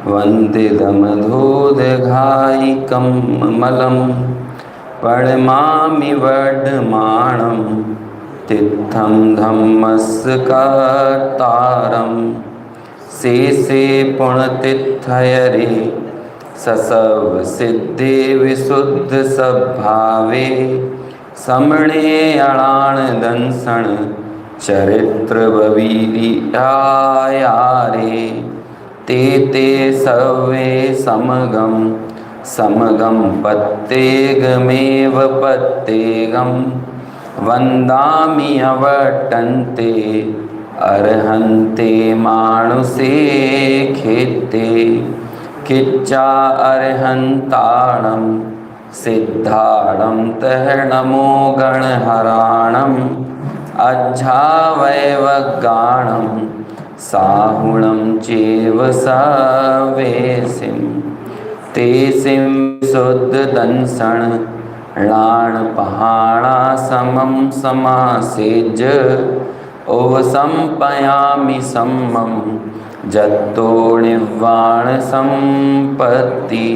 वन्दितमधोदघायिकं मलं प्रणमामि वर्धमानं तीर्थं धम्मस्य कर्तारं शेषे पुण्यतीर्थहरे ससव सिद्धे विशुद्ध सद्भावे समणे अणान दंसन चरित्र बवीरियायारे ते ते सर्वे समगम पत्तेगमेव पत्तेगम वन्दामि अवर्तन्ते अर्हन्ते मानुषे खेते किच्चा अर्हन्ताणं सिद्धाणं तः नमो गणहराणम् अज्झावैवगाणं साहुणं चेव सवेसिं तेसिं शुद्धदंसण णाणपहाणा समं समासेज ओवसंपयामि सम्मं जत्तो निर्वाण संपत्ति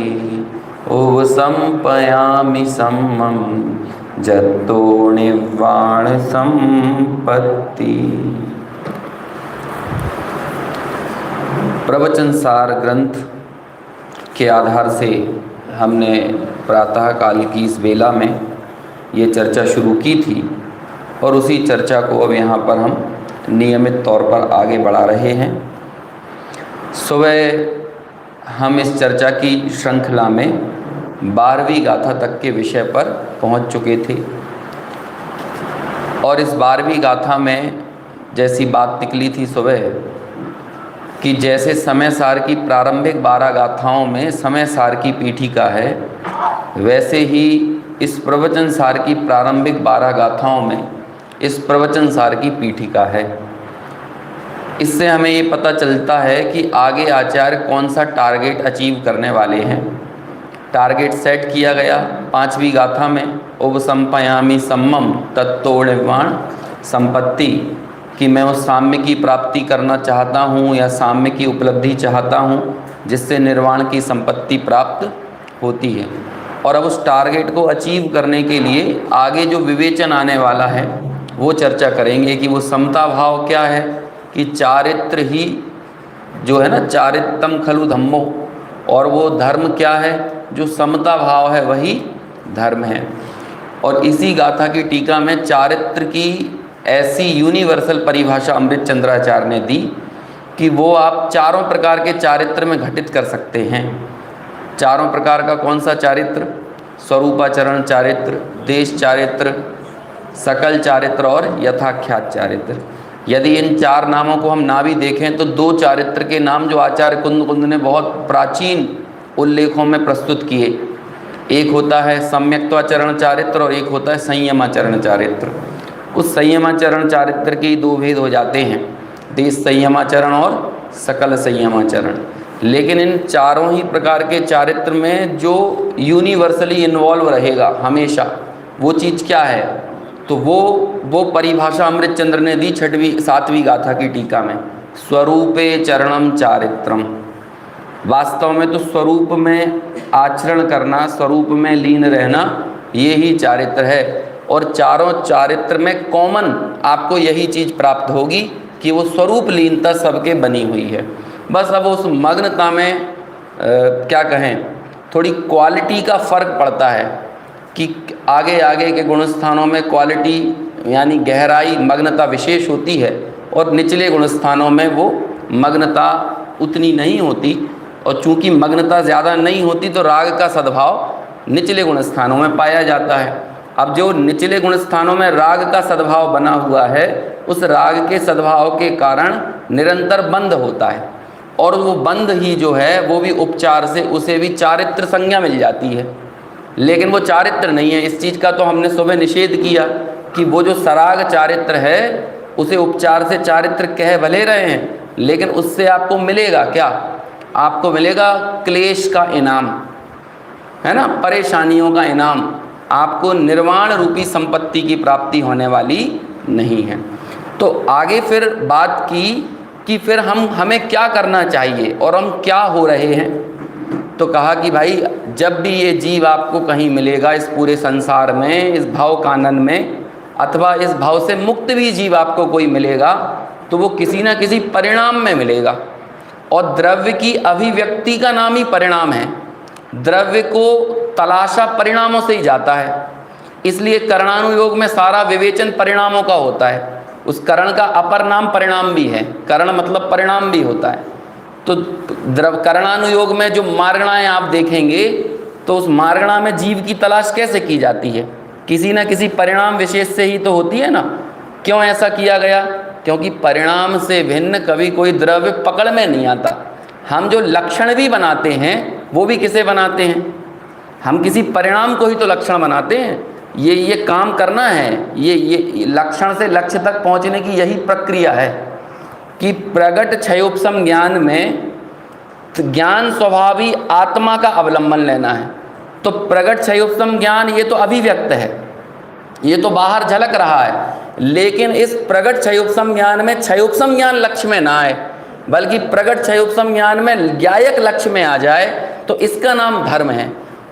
ओवसंपयामि सम्मं जत्तो निर्वाण संपत्ति। प्रवचन सार ग्रंथ के आधार से हमने प्रातःकाल की इस बेला में ये चर्चा शुरू की थी और उसी चर्चा को अब यहाँ पर हम नियमित तौर पर आगे बढ़ा रहे हैं। सुबह हम इस चर्चा की श्रृंखला में 12वीं गाथा तक के विषय पर पहुँच चुके थे और इस 12वीं गाथा में जैसी बात निकली थी सुबह कि जैसे समय सार की प्रारंभिक 12 गाथाओं में समय सार की पीठिका है, वैसे ही इस प्रवचन सार की प्रारंभिक 12 गाथाओं में इस प्रवचन सार की पीठिका है। इससे हमें ये पता चलता है कि आगे आचार्य कौन सा टारगेट अचीव करने वाले हैं। टारगेट सेट किया गया 5वीं गाथा में उपसंपयामि सम्मम तत्तो निर्वाण संपत्ति, कि मैं उस साम्य की प्राप्ति करना चाहता हूँ या साम्य की उपलब्धि चाहता हूँ जिससे निर्वाण की संपत्ति प्राप्त होती है। और अब उस टारगेट को अचीव करने के लिए आगे जो विवेचन आने वाला है वो चर्चा करेंगे कि वो समता भाव क्या है, कि चारित्र ही जो है ना, चारित्रम खलु धम्मो, और वो धर्म क्या है, जो समता भाव है वही धर्म है। और इसी गाथा की टीका में चारित्र की ऐसी यूनिवर्सल परिभाषा अमृत चंद्राचार्य ने दी कि वो आप चारों प्रकार के चारित्र में घटित कर सकते हैं। चारों प्रकार का कौन सा चारित्र? स्वरूपाचरण चारित्र, देश चारित्र, सकल चारित्र और यथाख्यात चारित्र। यदि इन 4 नामों को हम ना भी देखें तो 2 चारित्र के नाम जो आचार्य कुंद ने बहुत प्राचीन उल्लेखों में प्रस्तुत किए, एक होता है सम्यक्त्वाचरण चारित्र और एक होता है संयमाचरण चारित्र। उस संयमाचरण चारित्र के 2 भेद हो जाते हैं, देश संयमाचरण और सकल संयमाचरण। लेकिन इन चारों ही प्रकार के चारित्र में जो यूनिवर्सली इन्वॉल्व रहेगा हमेशा, वो चीज़ क्या है? तो वो परिभाषा अमृत चंद्र ने दी 7वीं गाथा की टीका में, स्वरूपे चरणम चारित्रम। वास्तव में तो स्वरूप में आचरण करना, स्वरूप में लीन रहना, ये ही चारित्र है। और चारों चारित्र में कॉमन आपको यही चीज़ प्राप्त होगी कि वो स्वरूप लीनता सबके बनी हुई है। बस अब उस मग्नता में क्या कहें, थोड़ी क्वालिटी का फ़र्क पड़ता है कि आगे आगे के गुण स्थानों में क्वालिटी यानी गहराई, मग्नता विशेष होती है और निचले गुण स्थानों में वो मग्नता उतनी नहीं होती। और चूँकि मग्नता ज़्यादा नहीं होती तो राग का सद्भाव निचले गुण स्थानों में पाया जाता है। अब जो निचले गुण स्थानों में राग का सद्भाव बना हुआ है, उस राग के सद्भाव के कारण निरंतर बंध होता है और वो बंध ही जो है वो भी उपचार से उसे भी चारित्र संज्ञा मिल जाती है। लेकिन वो चारित्र नहीं है। इस चीज़ का तो हमने सुबह निषेध किया कि वो जो सराग चारित्र है उसे उपचार से चारित्र कह भले रहे हैं, लेकिन उससे आपको मिलेगा क्या? आपको मिलेगा क्लेश का इनाम, है ना, परेशानियों का इनाम। आपको निर्वाण रूपी संपत्ति की प्राप्ति होने वाली नहीं है। तो आगे फिर बात की कि फिर हमें क्या करना चाहिए और हम क्या हो रहे हैं। तो कहा कि भाई जब भी ये जीव आपको कहीं मिलेगा इस पूरे संसार में, इस भाव कानन में, अथवा इस भाव से मुक्त भी जीव आपको कोई मिलेगा तो वो किसी न किसी परिणाम में मिलेगा। और द्रव्य की अभिव्यक्ति का नाम ही परिणाम है। द्रव्य को तलाशा परिणामों से ही जाता है, इसलिए करणानुयोग में सारा विवेचन परिणामों का होता है। उस करण का अपर नाम परिणाम भी है, करण मतलब परिणाम भी होता है। तो करणानुयोग में जो मार्गणाएं आप देखेंगे तो उस मार्गणा में जीव की तलाश कैसे की जाती है, किसी न किसी परिणाम विशेष से ही तो होती है ना। क्यों ऐसा किया गया? क्योंकि परिणाम से भिन्न कभी कोई द्रव्य पकड़ में नहीं आता। हम जो लक्षण भी बनाते हैं वो भी किसे बनाते हैं? हम किसी परिणाम को ही तो लक्षण बनाते हैं। ये काम करना है, ये लक्षण से लक्ष्य तक पहुंचने की यही प्रक्रिया है कि प्रगट क्षयोपशम ज्ञान में ज्ञान स्वभावी आत्मा का अवलंबन लेना है। तो प्रगट क्षयोपशम ज्ञान ये तो अभिव्यक्त है, ये तो बाहर झलक रहा है, लेकिन इस प्रगट क्षयोपशम ज्ञान में क्षयोपशम ज्ञान लक्ष्य में ना आए, बल्कि प्रगट क्षयोपशम ज्ञान में ज्ञायक लक्ष्य में आ जाए तो इसका नाम धर्म है।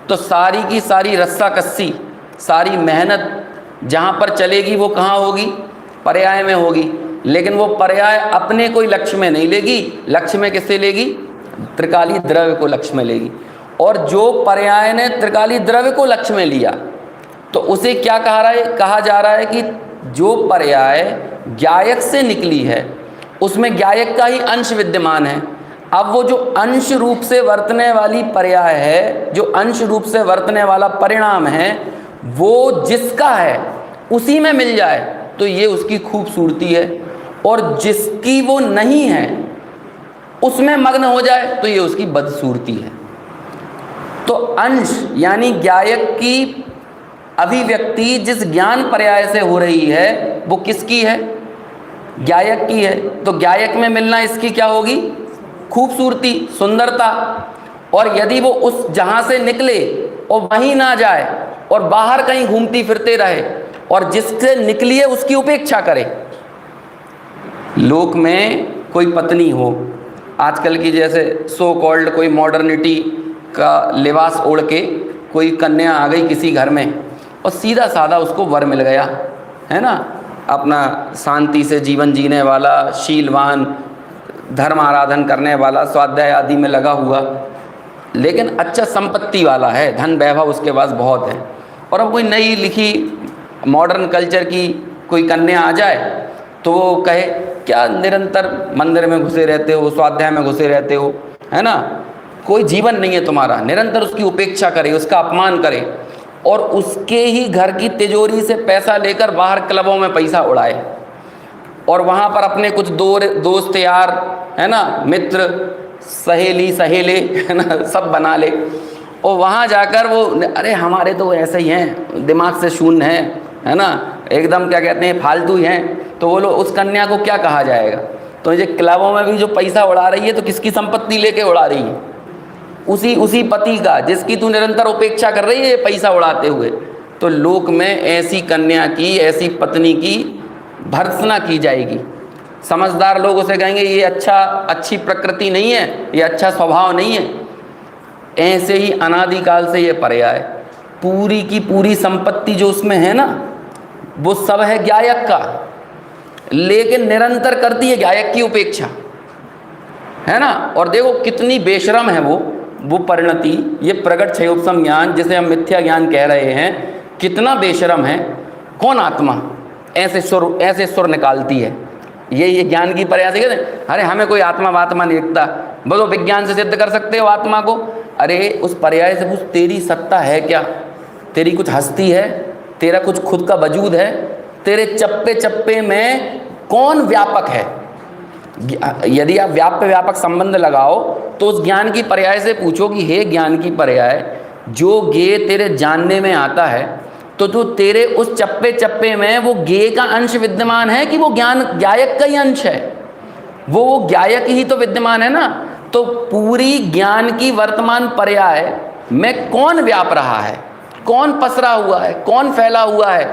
तो सारी की सारी रस्साकस्सी, सारी मेहनत जहाँ पर चलेगी वो कहाँ होगी? पर्याय में होगी। लेकिन वो पर्याय अपने कोई लक्ष्य में नहीं लेगी, लक्ष्य में किससे लेगी? त्रिकाली द्रव्य को लक्ष्य में लेगी। और जो पर्याय ने त्रिकाली द्रव्य को लक्ष्य में लिया तो उसे क्या कहा जा रहा है कि जो पर्याय ज्ञायक से निकली है उसमें ज्ञायक का ही अंश विद्यमान है। अब वो जो अंश रूप से वर्तने वाली पर्याय है, जो अंश रूप से वर्तने वाला परिणाम है, वो जिसका है उसी में मिल जाए तो ये उसकी खूबसूरती है, और जिसकी वो नहीं है उसमें मग्न हो जाए तो ये उसकी बदसूरती है। तो अंश यानी ज्ञायक की अभिव्यक्ति जिस ज्ञान पर्याय से हो रही है वो किसकी है? ज्ञायक की है। तो ज्ञायक में मिलना इसकी क्या होगी? खूबसूरती, सुंदरता। और यदि वो उस जहाँ से निकले और वहीं ना जाए और बाहर कहीं घूमती फिरते रहे और जिससे निकली है उसकी उपेक्षा करे। लोक में कोई पत्नी हो, आजकल की जैसे सो कॉल्ड कोई मॉडर्निटी का लिबास ओढ़ के कोई कन्या आ गई किसी घर में और सीधा साधा उसको वर मिल गया, है ना, अपना शांति से जीवन जीने वाला, शीलवान, धर्म आराधन करने वाला, स्वाध्याय आदि में लगा हुआ, लेकिन अच्छा संपत्ति वाला है, धन वैभव उसके पास बहुत है। और अब कोई नई लिखी मॉडर्न कल्चर की कोई कन्या आ जाए तो वो कहे क्या निरंतर मंदिर में घुसे रहते हो, स्वाध्याय में घुसे रहते हो, है ना, कोई जीवन नहीं है तुम्हारा। निरंतर उसकी उपेक्षा करे, उसका अपमान करे और उसके ही घर की तिजोरी से पैसा लेकर बाहर क्लबों में पैसा उड़ाए और वहाँ पर अपने कुछ दोस्त यार, है ना, मित्र, सहेली, सहेले, है ना, सब बना ले और वहाँ जाकर वो अरे हमारे तो ऐसे ही हैं, दिमाग से शून्य है ना, एकदम क्या कहते हैं फालतू ही हैं। तो वो लोग उस कन्या को क्या कहा जाएगा? तो ये क्लबों में भी जो पैसा उड़ा रही है तो किसकी संपत्ति लेके उड़ा रही है? उसी पति का जिसकी तू निरंतर उपेक्षा कर रही है पैसा उड़ाते हुए। तो लोक में ऐसी कन्या की, ऐसी पत्नी की भर्त्सना की जाएगी। समझदार लोग उसे कहेंगे ये अच्छी प्रकृति नहीं है, ये अच्छा स्वभाव नहीं है। ऐसे ही अनादिकाल से ये पर्याय, पूरी की पूरी संपत्ति जो उसमें है ना वो सब है ज्ञायक का, लेकिन निरंतर करती है ज्ञायक की उपेक्षा, है ना। और देखो कितनी बेशरम है वो परिणति, ये प्रगट क्षयोपशम ज्ञान जिसे हम मिथ्या ज्ञान कह रहे हैं, कितना बेशरम है। कौन आत्मा ऐसे सुर निकालती है? ये ज्ञान की पर्याय से कहते हैं अरे हमें कोई आत्मा नहीं दिखता, बोलो विज्ञान से सिद्ध कर सकते हो आत्मा को। अरे उस पर्याय से पूछ तेरी सत्ता है क्या? तेरी कुछ हस्ती है? तेरा कुछ खुद का वजूद है? तेरे चप्पे चप्पे में कौन व्यापक है? यदि आप व्यापक संबंध लगाओ तो उस ज्ञान की पर्याय से पूछो कि हे ज्ञान की पर्याय, जो ज्ञेय तेरे जानने में आता है तो जो तेरे उस चप्पे चप्पे में वो ज्ञेय का अंश विद्यमान है कि वो ज्ञान ज्ञायक का ही अंश है? वो ज्ञायक ही तो विद्यमान है ना। तो पूरी ज्ञान की वर्तमान पर्याय में कौन व्याप रहा है, कौन पसरा हुआ है, कौन फैला हुआ है?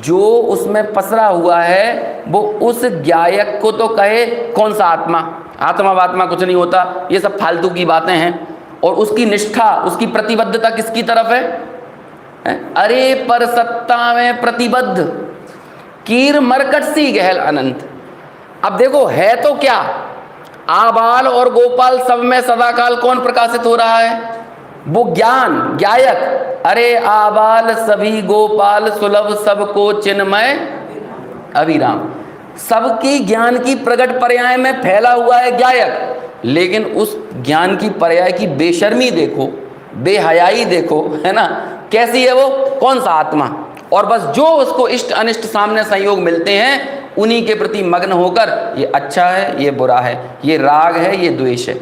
जो उसमें पसरा हुआ है वो उस ज्ञायक को तो कहे कौन सा आत्मा, आत्मा वात्मा कुछ नहीं होता, ये सब फालतू की बातें हैं। और उसकी निष्ठा, उसकी प्रतिबद्धता किसकी तरफ है? अरे पर सत्ता में प्रतिबद्ध कीर मरकट सी गहल अनंत। अब देखो है तो क्या, आबाल और गोपाल सब में सदाकाल कौन प्रकाशित हो रहा है? वो ज्ञान ज्ञायक। अरे आबाल सभी गोपाल सुलभ सबको चिन्मय अभिराम, सबकी ज्ञान की प्रगट पर्याय में फैला हुआ है ज्ञायक। लेकिन उस ज्ञान की पर्याय की बेशर्मी देखो, बेहयाई देखो, है ना, कैसी है वो? कौन सा आत्मा? और बस जो उसको इष्ट अनिष्ट सामने संयोग मिलते हैं उन्हीं के प्रति मग्न होकर ये अच्छा है, ये बुरा है, ये राग है, ये द्वेष है।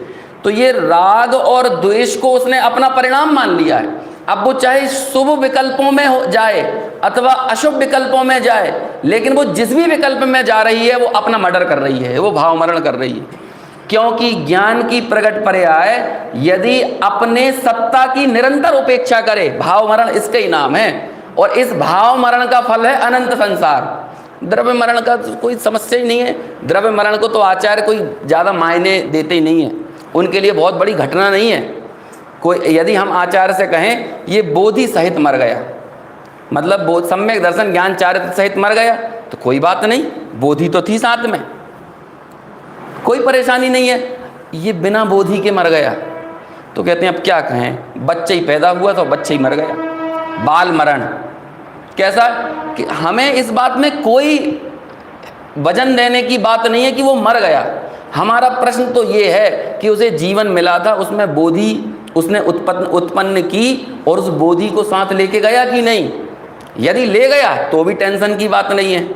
तो ये राग और द्वेष को उसने अपना परिणाम मान लिया है। अब वो चाहे शुभ विकल्पों में हो जाए अथवा अशुभ विकल्पों में जाए, लेकिन वो जिस भी विकल्प में जा रही है वो अपना मर्डर कर रही है, वो भाव मरण कर रही है। क्योंकि ज्ञान की प्रगट पर्याय यदि अपने सत्ता की निरंतर उपेक्षा करे, भाव मरण इसका ही नाम है। और इस भाव मरण का फल है अनंत संसार। द्रव्य मरण का कोई समस्या ही नहीं है। द्रव्य मरण को तो आचार्य कोई ज़्यादा मायने देते ही नहीं है, उनके लिए बहुत बड़ी घटना नहीं है। कोई यदि हम आचार्य से कहें ये बोधि सहित मर गया, मतलब बोध सम्यक दर्शन ज्ञान चारित्र सहित मर गया, तो कोई बात नहीं, बोधि तो थी साथ में, कोई परेशानी नहीं है। ये बिना बोधि के मर गया तो कहते हैं अब क्या कहें, बच्चे ही पैदा हुआ तो बच्चे ही मर गया। बाल मरण कैसा कि हमें इस बात में कोई वजन देने की बात नहीं है कि वो मर गया। हमारा प्रश्न तो ये है कि उसे जीवन मिला था, उसमें बोधि उसने उत्पन्न की और उस बोधि को साथ लेके गया कि नहीं। यदि ले गया तो भी टेंशन की बात नहीं है,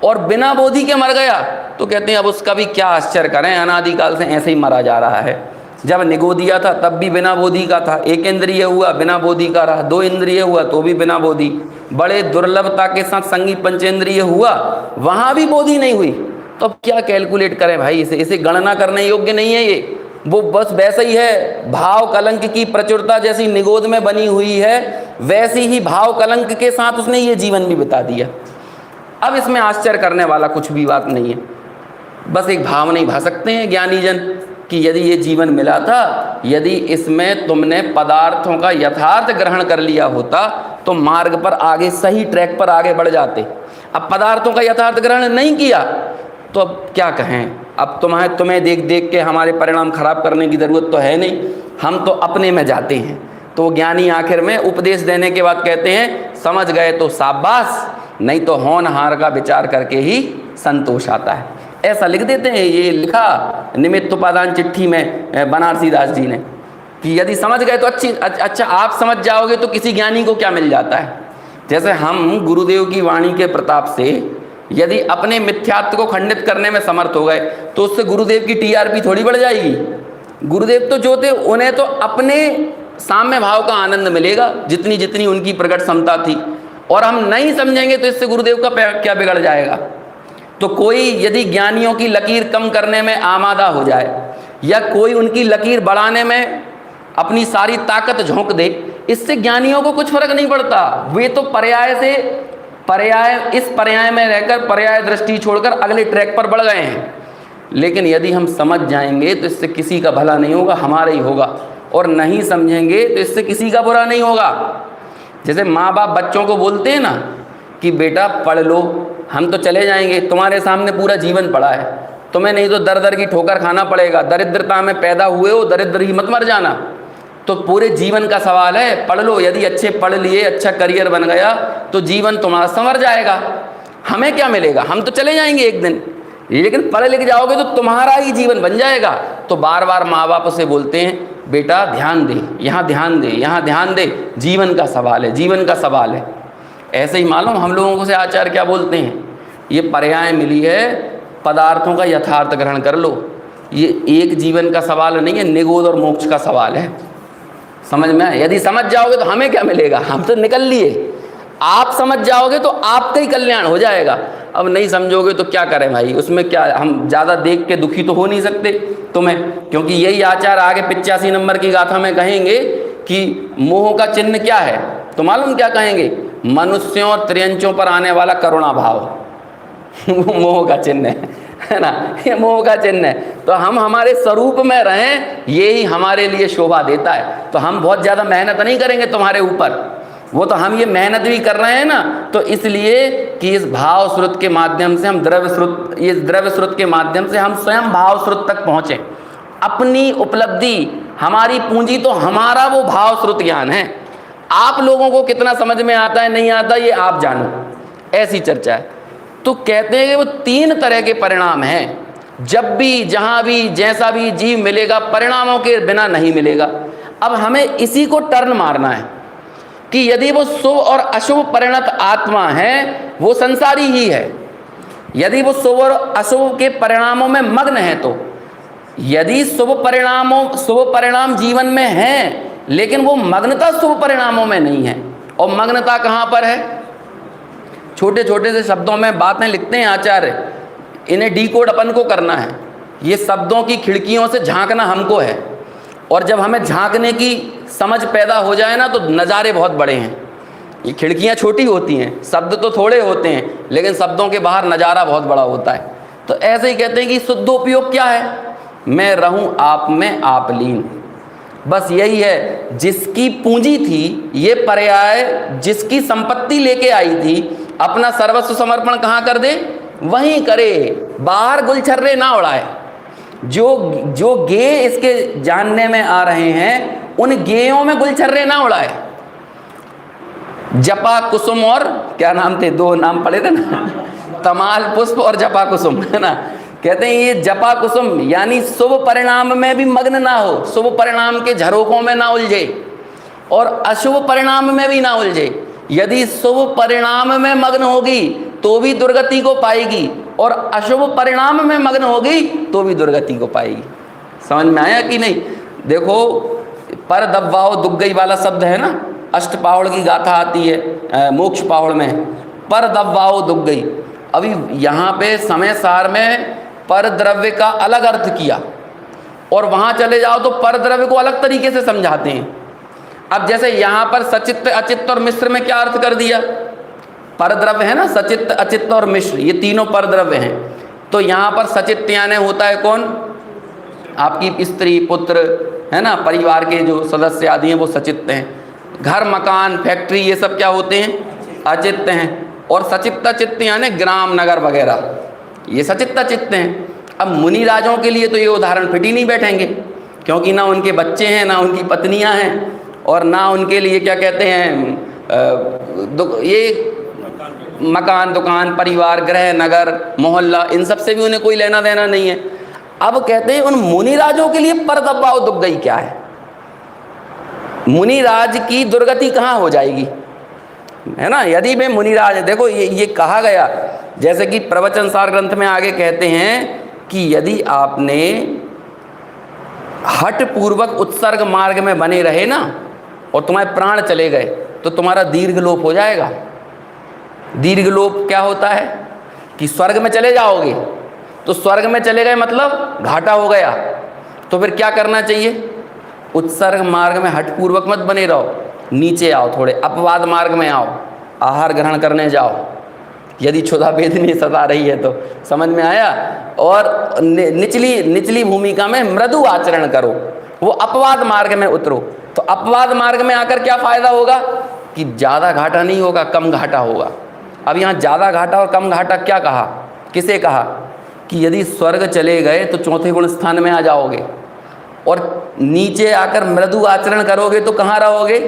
और बिना बोधि के मर गया तो कहते हैं अब उसका भी क्या आश्चर्य करें, अनादिकाल से ऐसे ही मरा जा रहा है। जब निगो दिया था तब भी बिना बोधि का था, एक इंद्रिय हुआ बिना बोधि का रहा, दो इंद्रिय हुआ तो भी बिना बोधि, बड़े दुर्लभता के साथ संगी पंचेंद्रिय हुआ वहाँ भी बोधि नहीं हुई। तो अब क्या कैलकुलेट करें भाई, इसे गणना करने योग्य नहीं है ये। वो बस वैसे ही है, भाव कलंक की प्रचुरता जैसी निगोद में बनी हुई है, वैसी ही भाव कलंक के साथ उसने ये जीवन भी बिता दिया। अब इसमें आश्चर्य करने वाला कुछ भी बात नहीं है। बस एक भाव नहीं भा सकते हैं ज्ञानी जन कि यदि ये जीवन मिला था, यदि इसमें तुमने पदार्थों का यथार्थ ग्रहण कर लिया होता तो मार्ग पर आगे सही ट्रैक पर आगे बढ़ जाते। अब पदार्थों का यथार्थ ग्रहण नहीं किया तो अब क्या कहें। अब तुम्हें देख देख के हमारे परिणाम खराब करने की ज़रूरत तो है नहीं, हम तो अपने में जाते हैं। तो ज्ञानी आखिर में उपदेश देने के बाद कहते हैं समझ गए तो शाबाश, नहीं तो होनहार का विचार करके ही संतोष आता है। ऐसा लिख देते हैं, ये लिखा निमित्त उपादान चिट्ठी में बनारसी दास जी ने कि यदि समझ गए तो अच्छा आप समझ जाओगे तो किसी ज्ञानी को क्या मिल जाता है। जैसे हम गुरुदेव की वाणी के प्रताप से यदि अपने मिथ्यात्व को खंडित करने में समर्थ हो गए तो उससे गुरुदेव की टीआरपी थोड़ी बढ़ जाएगी। गुरुदेव तो जो थे उन्हें तो अपने साम्य भाव का आनंद मिलेगा जितनी जितनी उनकी प्रकट क्षमता थी, और हम नहीं समझेंगे तो इससे गुरुदेव का क्या बिगड़ जाएगा। तो कोई यदि ज्ञानियों की लकीर कम करने में आमादा हो जाए या कोई उनकी लकीर बढ़ाने में अपनी सारी ताकत झोंक दे, इससे ज्ञानियों को कुछ फर्क नहीं पड़ता। वे तो इस पर्याय में रहकर पर्याय दृष्टि छोड़कर अगले ट्रैक पर बढ़ गए हैं। लेकिन यदि हम समझ जाएंगे तो इससे किसी का भला नहीं होगा, हमारा ही होगा, और नहीं समझेंगे तो इससे किसी का बुरा नहीं होगा। जैसे माँ बाप बच्चों को बोलते हैं ना कि बेटा पढ़ लो, हम तो चले जाएंगे, तुम्हारे सामने पूरा जीवन पड़ा है, तुम्हें नहीं तो दर दर की ठोकर खाना पड़ेगा, दरिद्रता में पैदा हुए हो, दरिद्र ही मत मर जाना। तो पूरे जीवन का सवाल है, पढ़ लो, यदि अच्छे पढ़ लिए, अच्छा करियर बन गया तो जीवन तुम्हारा संवर जाएगा। हमें क्या मिलेगा, हम तो चले जाएंगे एक दिन, लेकिन पढ़ लिख जाओगे तो तुम्हारा ही जीवन बन जाएगा। तो बार बार माँ बाप से बोलते हैं बेटा ध्यान दे, यहाँ ध्यान दे, यहाँ ध्यान दे, जीवन का सवाल है, जीवन का सवाल है। ऐसे ही मालूम हम लोगों को से आचार्य क्या बोलते हैं, ये पर्याय मिली है, पदार्थों का यथार्थ ग्रहण कर लो। ये एक जीवन का सवाल नहीं है, निगोद और मोक्ष का सवाल है। समझ में आए? यदि समझ जाओगे तो हमें क्या मिलेगा, हम तो निकल लिए। आप समझ जाओगे तो आपका ही कल्याण हो जाएगा। अब नहीं समझोगे तो क्या करें भाई, उसमें क्या, हम ज़्यादा देख के दुखी तो हो नहीं सकते तुम्हें, क्योंकि यही आचार आगे 85 नंबर की गाथा में कहेंगे कि मोह का चिन्ह क्या है। तो मालूम क्या कहेंगे, मनुष्यों और त्रियंचों पर आने वाला करुणा भाव वो मोह का चिन्ह है ना, ये मोह का चिन्ह है। तो हम हमारे स्वरूप में रहें, ये ही हमारे लिए शोभा देता है। तो हम बहुत ज़्यादा मेहनत नहीं करेंगे तुम्हारे ऊपर, वो तो हम ये मेहनत भी कर रहे हैं ना, तो इसलिए कि इस भाव श्रुत के माध्यम से हम द्रव्य श्रुत, इस द्रव्य श्रुत के माध्यम से हम स्वयं भाव श्रुत तक पहुँचें। अपनी उपलब्धि, हमारी पूंजी तो हमारा वो भाव श्रुत ज्ञान है। आप लोगों को कितना समझ में आता है नहीं आता ये आप जानो, ऐसी चर्चा है। तो कहते हैं कि वो 3 तरह के परिणाम हैं। जब भी, जहाँ भी, जैसा भी जीव मिलेगा, परिणामों के बिना नहीं मिलेगा। अब हमें इसी को टर्न मारना है कि यदि वो शुभ और अशुभ परिणत आत्मा है, वो संसारी ही है। यदि वो शुभ और अशुभ के परिणामों में मग्न है, तो यदि शुभ परिणाम जीवन में हैं, लेकिन वो मग्नता शुभ परिणामों में नहीं है। और मग्नता कहाँ पर है? छोटे छोटे से शब्दों में बातें लिखते हैं आचार्य, इन्हें डीकोड अपन को करना है। ये शब्दों की खिड़कियों से झांकना हमको है, और जब हमें झांकने की समझ पैदा हो जाए ना, तो नज़ारे बहुत बड़े हैं। ये खिड़कियाँ छोटी होती हैं, शब्द तो थोड़े होते हैं, लेकिन शब्दों के बाहर नज़ारा बहुत बड़ा होता है। तो ऐसे ही कहते हैं कि शुद्धोपयोग क्या है? मैं रहूँ आप में, आप लीन। बस यही है। जिसकी पूंजी थी, ये पर्याय जिसकी संपत्ति लेके आई थी, अपना सर्वस्व समर्पण कहाँ कर दे? वहीं करे, बाहर गुलछर्रे ना उड़ाए। जो गे इसके जानने में आ रहे हैं, उन गेयों में गुलछर्रे ना उड़ाए। जपा कुसुम और क्या नाम थे, 2 नाम पढ़े थे ना, तमाल पुष्प और जपा कुसुम, है ना। कहते हैं ये जपा कुसुम यानी शुभ परिणाम में भी मग्न ना हो, शुभ परिणाम के झरोकों में ना उलझे, और अशुभ परिणाम में भी ना उलझे। यदि शुभ परिणाम में मग्न होगी तो भी दुर्गति को पाएगी, और अशुभ परिणाम में मग्न होगी तो भी दुर्गति को पाएगी। समझ में आया कि नहीं? देखो, पर दब्बाओ दुग्गई वाला शब्द है ना, अष्टपाहुड़ की गाथा आती है मोक्ष पाहुड़ में, पर दब्बाओ दुग्गई। अभी यहाँ पे समय सार में पर द्रव्य का अलग अर्थ किया, और वहाँ चले जाओ तो पर द्रव्य को अलग तरीके से समझाते हैं। अब जैसे यहाँ पर सचित्त, अचित्त और मिश्र में क्या अर्थ कर दिया? पर द्रव्य है ना, सचित्त, अचित्त और मिश्र, ये तीनों पर द्रव्य हैं। तो यहाँ पर सचित्त यानी होता है कौन? आपकी स्त्री, पुत्र, है ना, परिवार के जो सदस्य आदि हैं वो सचित्त हैं। घर, मकान, फैक्ट्री, ये सब क्या होते हैं? अचित्त हैं। और सचित्त चित्त यानी ग्राम, नगर वगैरह, ये सचित्त चित्त हैं। अब मुनि राजों के लिए तो ये उदाहरण फिट ही नहीं बैठेंगे, क्योंकि ना उनके बच्चे हैं, ना उनकी पत्नियां हैं, और ना उनके लिए क्या कहते हैं, ये मकान, दुकान, परिवार, गृह, नगर, मोहल्ला, इन सब से भी उन्हें कोई लेना देना नहीं है। अब कहते हैं उन मुनि राजों के लिए पर दब्बाओ दुग्गई क्या है? मुनि राज की दुर्गति कहाँ हो जाएगी, है ना। यदि मैं मुनिराज, देखो ये कहा गया, जैसे कि प्रवचन सार ग्रंथ में आगे कहते हैं कि यदि आपने हठ पूर्वक उत्सर्ग मार्ग में बने रहे ना, और तुम्हारे प्राण चले गए, तो तुम्हारा दीर्घलोप हो जाएगा। दीर्घलोप क्या होता है? कि स्वर्ग में चले जाओगे, तो स्वर्ग में चले गए मतलब घाटा हो गया। तो फिर क्या करना चाहिए? उत्सर्ग मार्ग में हठ पूर्वक मत बने रहो, नीचे आओ, थोड़े अपवाद मार्ग में आओ, आहार ग्रहण करने जाओ, यदि क्षुधा वेदनी सता रही है तो। समझ में आया? और निचली भूमिका में मृदु आचरण करो, वो अपवाद मार्ग में उतरो। तो अपवाद मार्ग में आकर क्या फ़ायदा होगा? कि ज़्यादा घाटा नहीं होगा, कम घाटा होगा। अब यहाँ ज़्यादा घाटा और कम घाटा क्या कहा, किसे कहा? कि यदि स्वर्ग चले गए तो 4थे गुण स्थान में आ जाओगे, और नीचे आकर मृदु आचरण करोगे तो कहाँ रहोगे?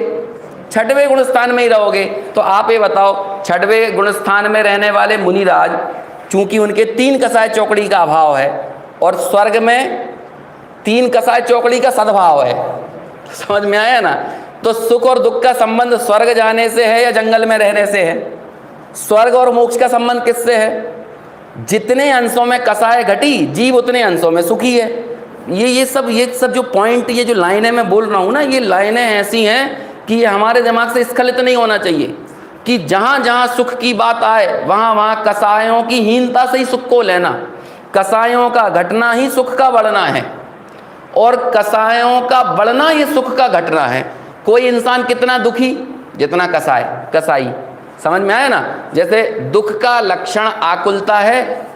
6वें गुण स्थान में ही रहोगे। तो आप ये बताओ, 6वें गुण स्थान में रहने वाले मुनिराज, चूंकि उनके 3 कसाय चौकड़ी का अभाव है, और स्वर्ग में 3 कसाय चौकड़ी का सद्भाव है। समझ में आया ना? तो सुख और दुख का संबंध स्वर्ग जाने से है या जंगल में रहने से है? स्वर्ग और मोक्ष का संबंध किससे है? जितने अंशों में कसाय घटी, जीव उतने अंशों में सुखी है। ये सब जो पॉइंट, ये जो लाइनें मैं बोल रहा हूँ ना, ये लाइनें ऐसी हैं कि ये हमारे दिमाग से स्खलित नहीं होना चाहिए। कि जहाँ जहाँ सुख की बात आए, वहाँ वहाँ कसायों की हीनता से ही सुख को लेना। कसायों का घटना ही सुख का बढ़ना है, और कसायों का बढ़ना ये सुख का घटना है। कोई इंसान कितना दुखी? जितना कसाई। समझ में आया ना? जैसे दुख का लक्षण आकुलता है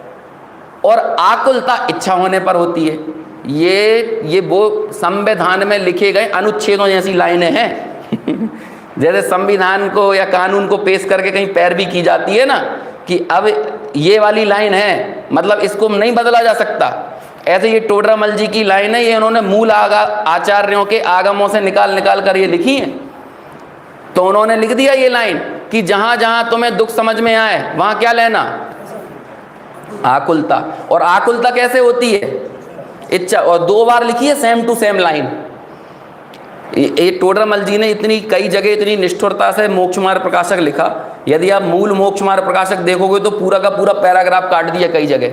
और आकुलता इच्छा होने पर होती है। ये वो संविधान में लिखे गए अनुच्छेदों जैसी लाइनें हैं जैसे संविधान को या कानून को पेश करके कहीं पैरवी की जाती है ना कि अब ये वाली लाइन है, मतलब इसको नहीं बदला जा सकता। ऐसे ये टोडरमल जी की लाइन है, ये उन्होंने मूल आचार्यों के आगमों से निकाल कर ये लिखी है। तो उन्होंने लिख दिया ये लाइन कि जहां जहां तुम्हें दुख समझ में आए वहां क्या लेना? आकुलता। और आकुलता कैसे होती है? इच्छा। और 2 बार लिखी है सेम टू सेम लाइन। ये टोडरमल जी ने इतनी कई जगह इतनी निष्ठुरता से मोक्ष मार्ग प्रकाशक लिखा। यदि आप मूल मोक्ष मार्ग प्रकाशक देखोगे तो पूरा का पूरा पैराग्राफ काट दिया कई जगह,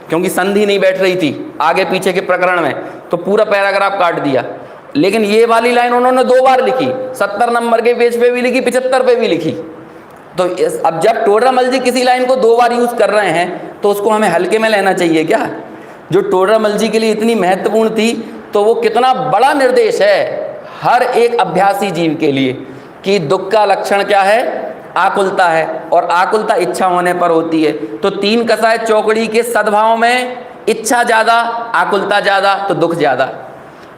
क्योंकि संधि नहीं बैठ रही थी आगे पीछे के प्रकरण में, तो पूरा पैराग्राफ काट दिया। लेकिन ये वाली लाइन उन्होंने 2 बार लिखी, 70 नंबर के पेज पे भी लिखी, 75 पे भी लिखी। तो अब जब टोडरमल जी किसी लाइन को 2 बार यूज कर रहे हैं तो उसको हमें हल्के में लेना चाहिए क्या? जो टोडरमल जी के लिए इतनी महत्वपूर्ण थी, तो वो कितना बड़ा निर्देश है हर एक अभ्यासी जीव के लिए कि दुख का लक्षण क्या है? आकुलता है, और आकुलता इच्छा होने पर होती है। तो 3 कसाय चौकड़ी के सद्भाव में इच्छा ज़्यादा, आकुलता ज़्यादा तो दुख ज़्यादा,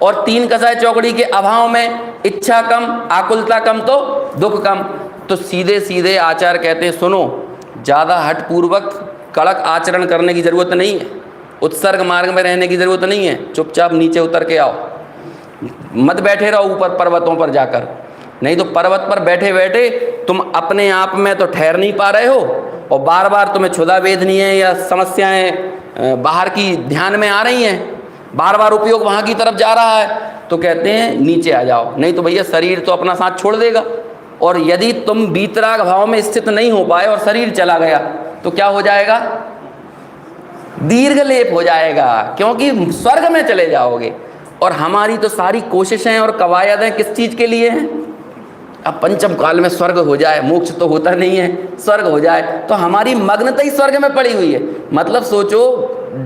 और 3 कसाय चौकड़ी के अभाव में इच्छा कम, आकुलता कम तो दुख कम। तो सीधे सीधे आचार्य कहते हैं सुनो, ज़्यादा हठपूर्वक कड़क आचरण करने की ज़रूरत नहीं है, उत्सर्ग मार्ग में रहने की ज़रूरत नहीं है। चुपचाप नीचे उतर के आओ, मत बैठे रहो ऊपर पर्वतों पर जाकर, नहीं तो पर्वत पर बैठे बैठे तुम अपने आप में तो ठहर नहीं पा रहे हो, और बार बार तुम्हें क्षुधा वेदनी है या समस्याएं बाहर की ध्यान में आ रही हैं, बार बार उपयोग वहाँ की तरफ जा रहा है। तो कहते हैं नीचे आ जाओ, नहीं तो भैया शरीर तो अपना साथ छोड़ देगा। और यदि तुम वीतराग भाव में स्थित नहीं हो पाए और शरीर चला गया तो क्या हो जाएगा? दीर्घलेप हो जाएगा, क्योंकि स्वर्ग में चले जाओगे। और हमारी तो सारी कोशिशें और कवायदें किस चीज़ के लिए हैं? अब पंचम काल में स्वर्ग हो जाए, मोक्ष तो होता नहीं है, स्वर्ग हो जाए, तो हमारी मग्नता ही स्वर्ग में पड़ी हुई है। मतलब सोचो,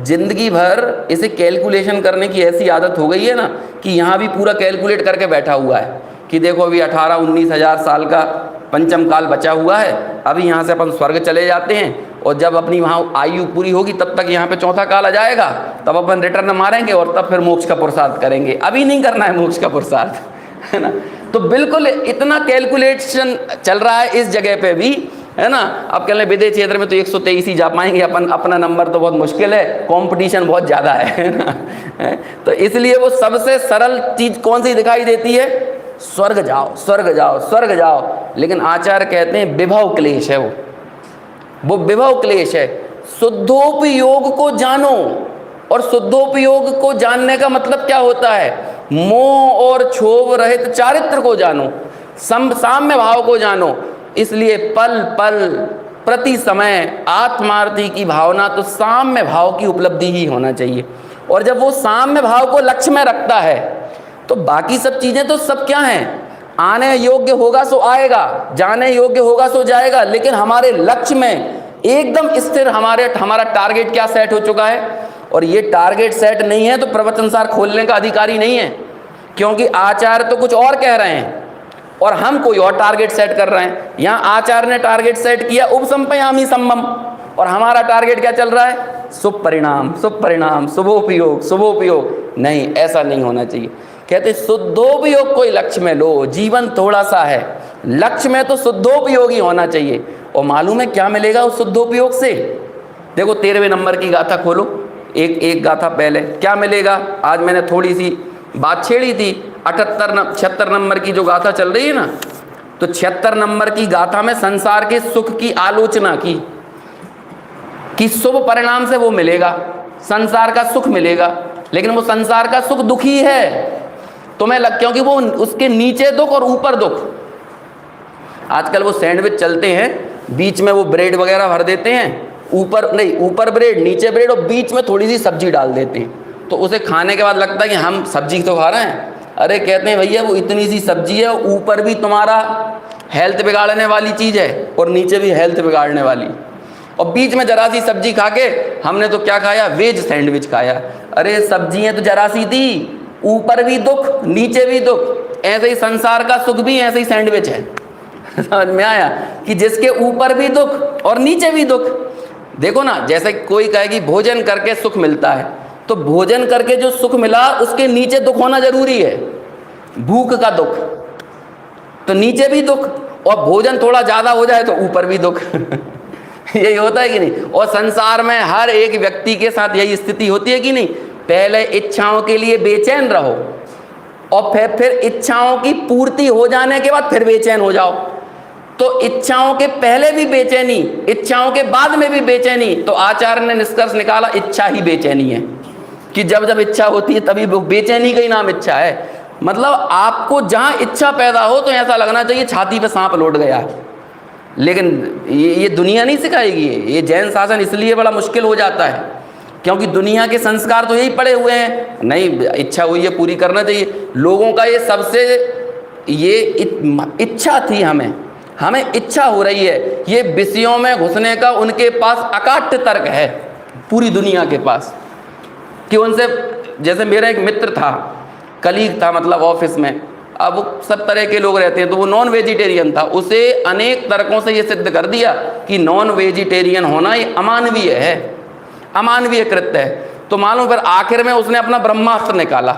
जिंदगी भर इसे कैलकुलेशन करने की ऐसी आदत हो गई है ना कि यहाँ भी पूरा कैलकुलेट करके बैठा हुआ है कि देखो अभी 18-19 हज़ार साल का पंचम काल बचा हुआ है, अभी यहाँ से अपन स्वर्ग चले जाते हैं, और जब अपनी वहाँ आयु पूरी होगी तब तक यहाँ पे चौथा काल आ जाएगा, तब अपन रिटर्न मारेंगे और तब फिर मोक्ष का पुरुषार्थ करेंगे। अभी नहीं करना है मोक्ष का पुरुषार्थ, है ना? तो बिल्कुल इतना कैलकुलेशन चल रहा है इस जगह पे भी, है ना? अब कह लें विदेश क्षेत्र में तो 123 ही जा पाएंगे अपन, अपना नंबर तो बहुत मुश्किल है, कंपटीशन बहुत ज़्यादा है ना? तो इसलिए वो सबसे सरल चीज़ कौन सी दिखाई देती है? स्वर्ग जाओ, स्वर्ग जाओ, स्वर्ग जाओ। लेकिन आचार्य कहते हैं विभव क्लेश है वो विभव क्लेश है। शुद्धोपयोग को जानो, और शुद्धोपयोग को जानने का मतलब क्या होता है? मोह और क्षोभ रहित चारित्र को जानो, साम्य भाव को जानो। इसलिए पल पल प्रति समय आत्मार्थी की भावना तो साम्य भाव की उपलब्धि ही होना चाहिए। और जब वो साम्य भाव को लक्ष्य में रखता है तो बाकी सब चीज़ें तो सब क्या हैं? आने योग्य होगा सो आएगा, जाने योग्य होगा सो जाएगा, लेकिन हमारे लक्ष्य में एकदम स्थिर हमारा टारगेट क्या सेट हो चुका है। और ये टारगेट सेट नहीं है तो प्रवचनसार खोलने का अधिकारी नहीं है, क्योंकि आचार्य तो कुछ और कह रहे हैं और हम कोई और टारगेट सेट कर रहे हैं। यहाँ आचार्य ने टारगेट सेट किया उपसंपयामी संबम, और हमारा टारगेट क्या चल रहा है? शुभ परिणाम, शुभ परिणाम, शुभोपयोग, शुभोपयोग। नहीं, ऐसा नहीं होना चाहिए। कहते शुद्धोपयोग कोई लक्ष्य में लो, जीवन थोड़ा सा है, लक्ष्य में तो शुद्धोपयोगी होना चाहिए। और मालूम है क्या मिलेगा उस शुद्धोपयोग से? देखो 13वें नंबर की गाथा खोलो, एक गाथा पहले क्या मिलेगा? आज मैंने थोड़ी सी बात छेड़ी थी, 76 नंबर की जो गाथा चल रही है ना, तो 76 नंबर की गाथा में संसार के सुख की आलोचना की कि शुभ परिणाम से वो मिलेगा, संसार का सुख मिलेगा, लेकिन वो संसार का सुख दुखी है तुम्हें क्योंकि वो उसके नीचे दुख और ऊपर दुख। आजकल वो सैंडविच चलते हैं, बीच में वो ब्रेड वगैरह भर देते हैं, ऊपर ब्रेड नीचे ब्रेड और बीच में थोड़ी सी सब्जी डाल देते हैं, तो उसे खाने के बाद लगता है कि हम सब्जी तो खा रहे हैं। अरे कहते हैं भैया वो इतनी सी सब्जी है, ऊपर भी तुम्हारा हेल्थ बिगाड़ने वाली चीज़ है और नीचे भी हेल्थ बिगाड़ने वाली, और बीच में जरा सी सब्जी खा के हमने तो क्या खाया? वेज सैंडविच खाया। अरे सब्जियां तो जरा सी थी, ऊपर भी दुख नीचे भी दुख। ऐसे ही संसार का सुख भी ऐसे ही सैंडविच है समझ में आया कि जिसके ऊपर भी दुख और नीचे भी दुख। देखो ना, जैसे कोई कहे कि भोजन करके सुख मिलता है, तो भोजन करके जो सुख मिला उसके नीचे दुख होना जरूरी है। भूख का दुख तो नीचे भी दुख, और भोजन थोड़ा ज्यादा हो जाए तो ऊपर भी दुख। यही होता है कि नहीं? और संसार में हर एक व्यक्ति के साथ यही स्थिति होती है कि नहीं? पहले इच्छाओं के लिए बेचैन रहो और फिर इच्छाओं की पूर्ति हो जाने के बाद फिर बेचैन हो जाओ। तो इच्छाओं के पहले भी बेचैनी, इच्छाओं के बाद में भी बेचैनी। तो आचार्य ने निष्कर्ष निकाला इच्छा ही बेचैनी है, कि जब जब इच्छा होती है तभी बेचैनी का ही नाम इच्छा है। मतलब आपको जहां इच्छा पैदा हो तो ऐसा लगना चाहिए छाती पे सांप लौट गया है। लेकिन ये दुनिया नहीं सिखाएगी। ये जैन शासन इसलिए बड़ा मुश्किल हो जाता है क्योंकि दुनिया के संस्कार तो यही पड़े हुए हैं, नहीं इच्छा हुई है पूरी करना चाहिए। लोगों का ये सबसे ये इच्छा थी, हमें इच्छा हो रही है, ये विषयों में घुसने का उनके पास अकाट्य तर्क है पूरी दुनिया के पास। कि उनसे, जैसे मेरा एक मित्र था, कलीग था, मतलब ऑफिस में, अब सब तरह के लोग रहते हैं, तो वो नॉन वेजिटेरियन था। उसे अनेक तर्कों से ये सिद्ध कर दिया कि नॉन वेजिटेरियन होना ये अमानवीय है, अमानवीय कृत्य है। तो मालूम फिर आखिर में उसने अपना ब्रह्मास्त्र निकाला।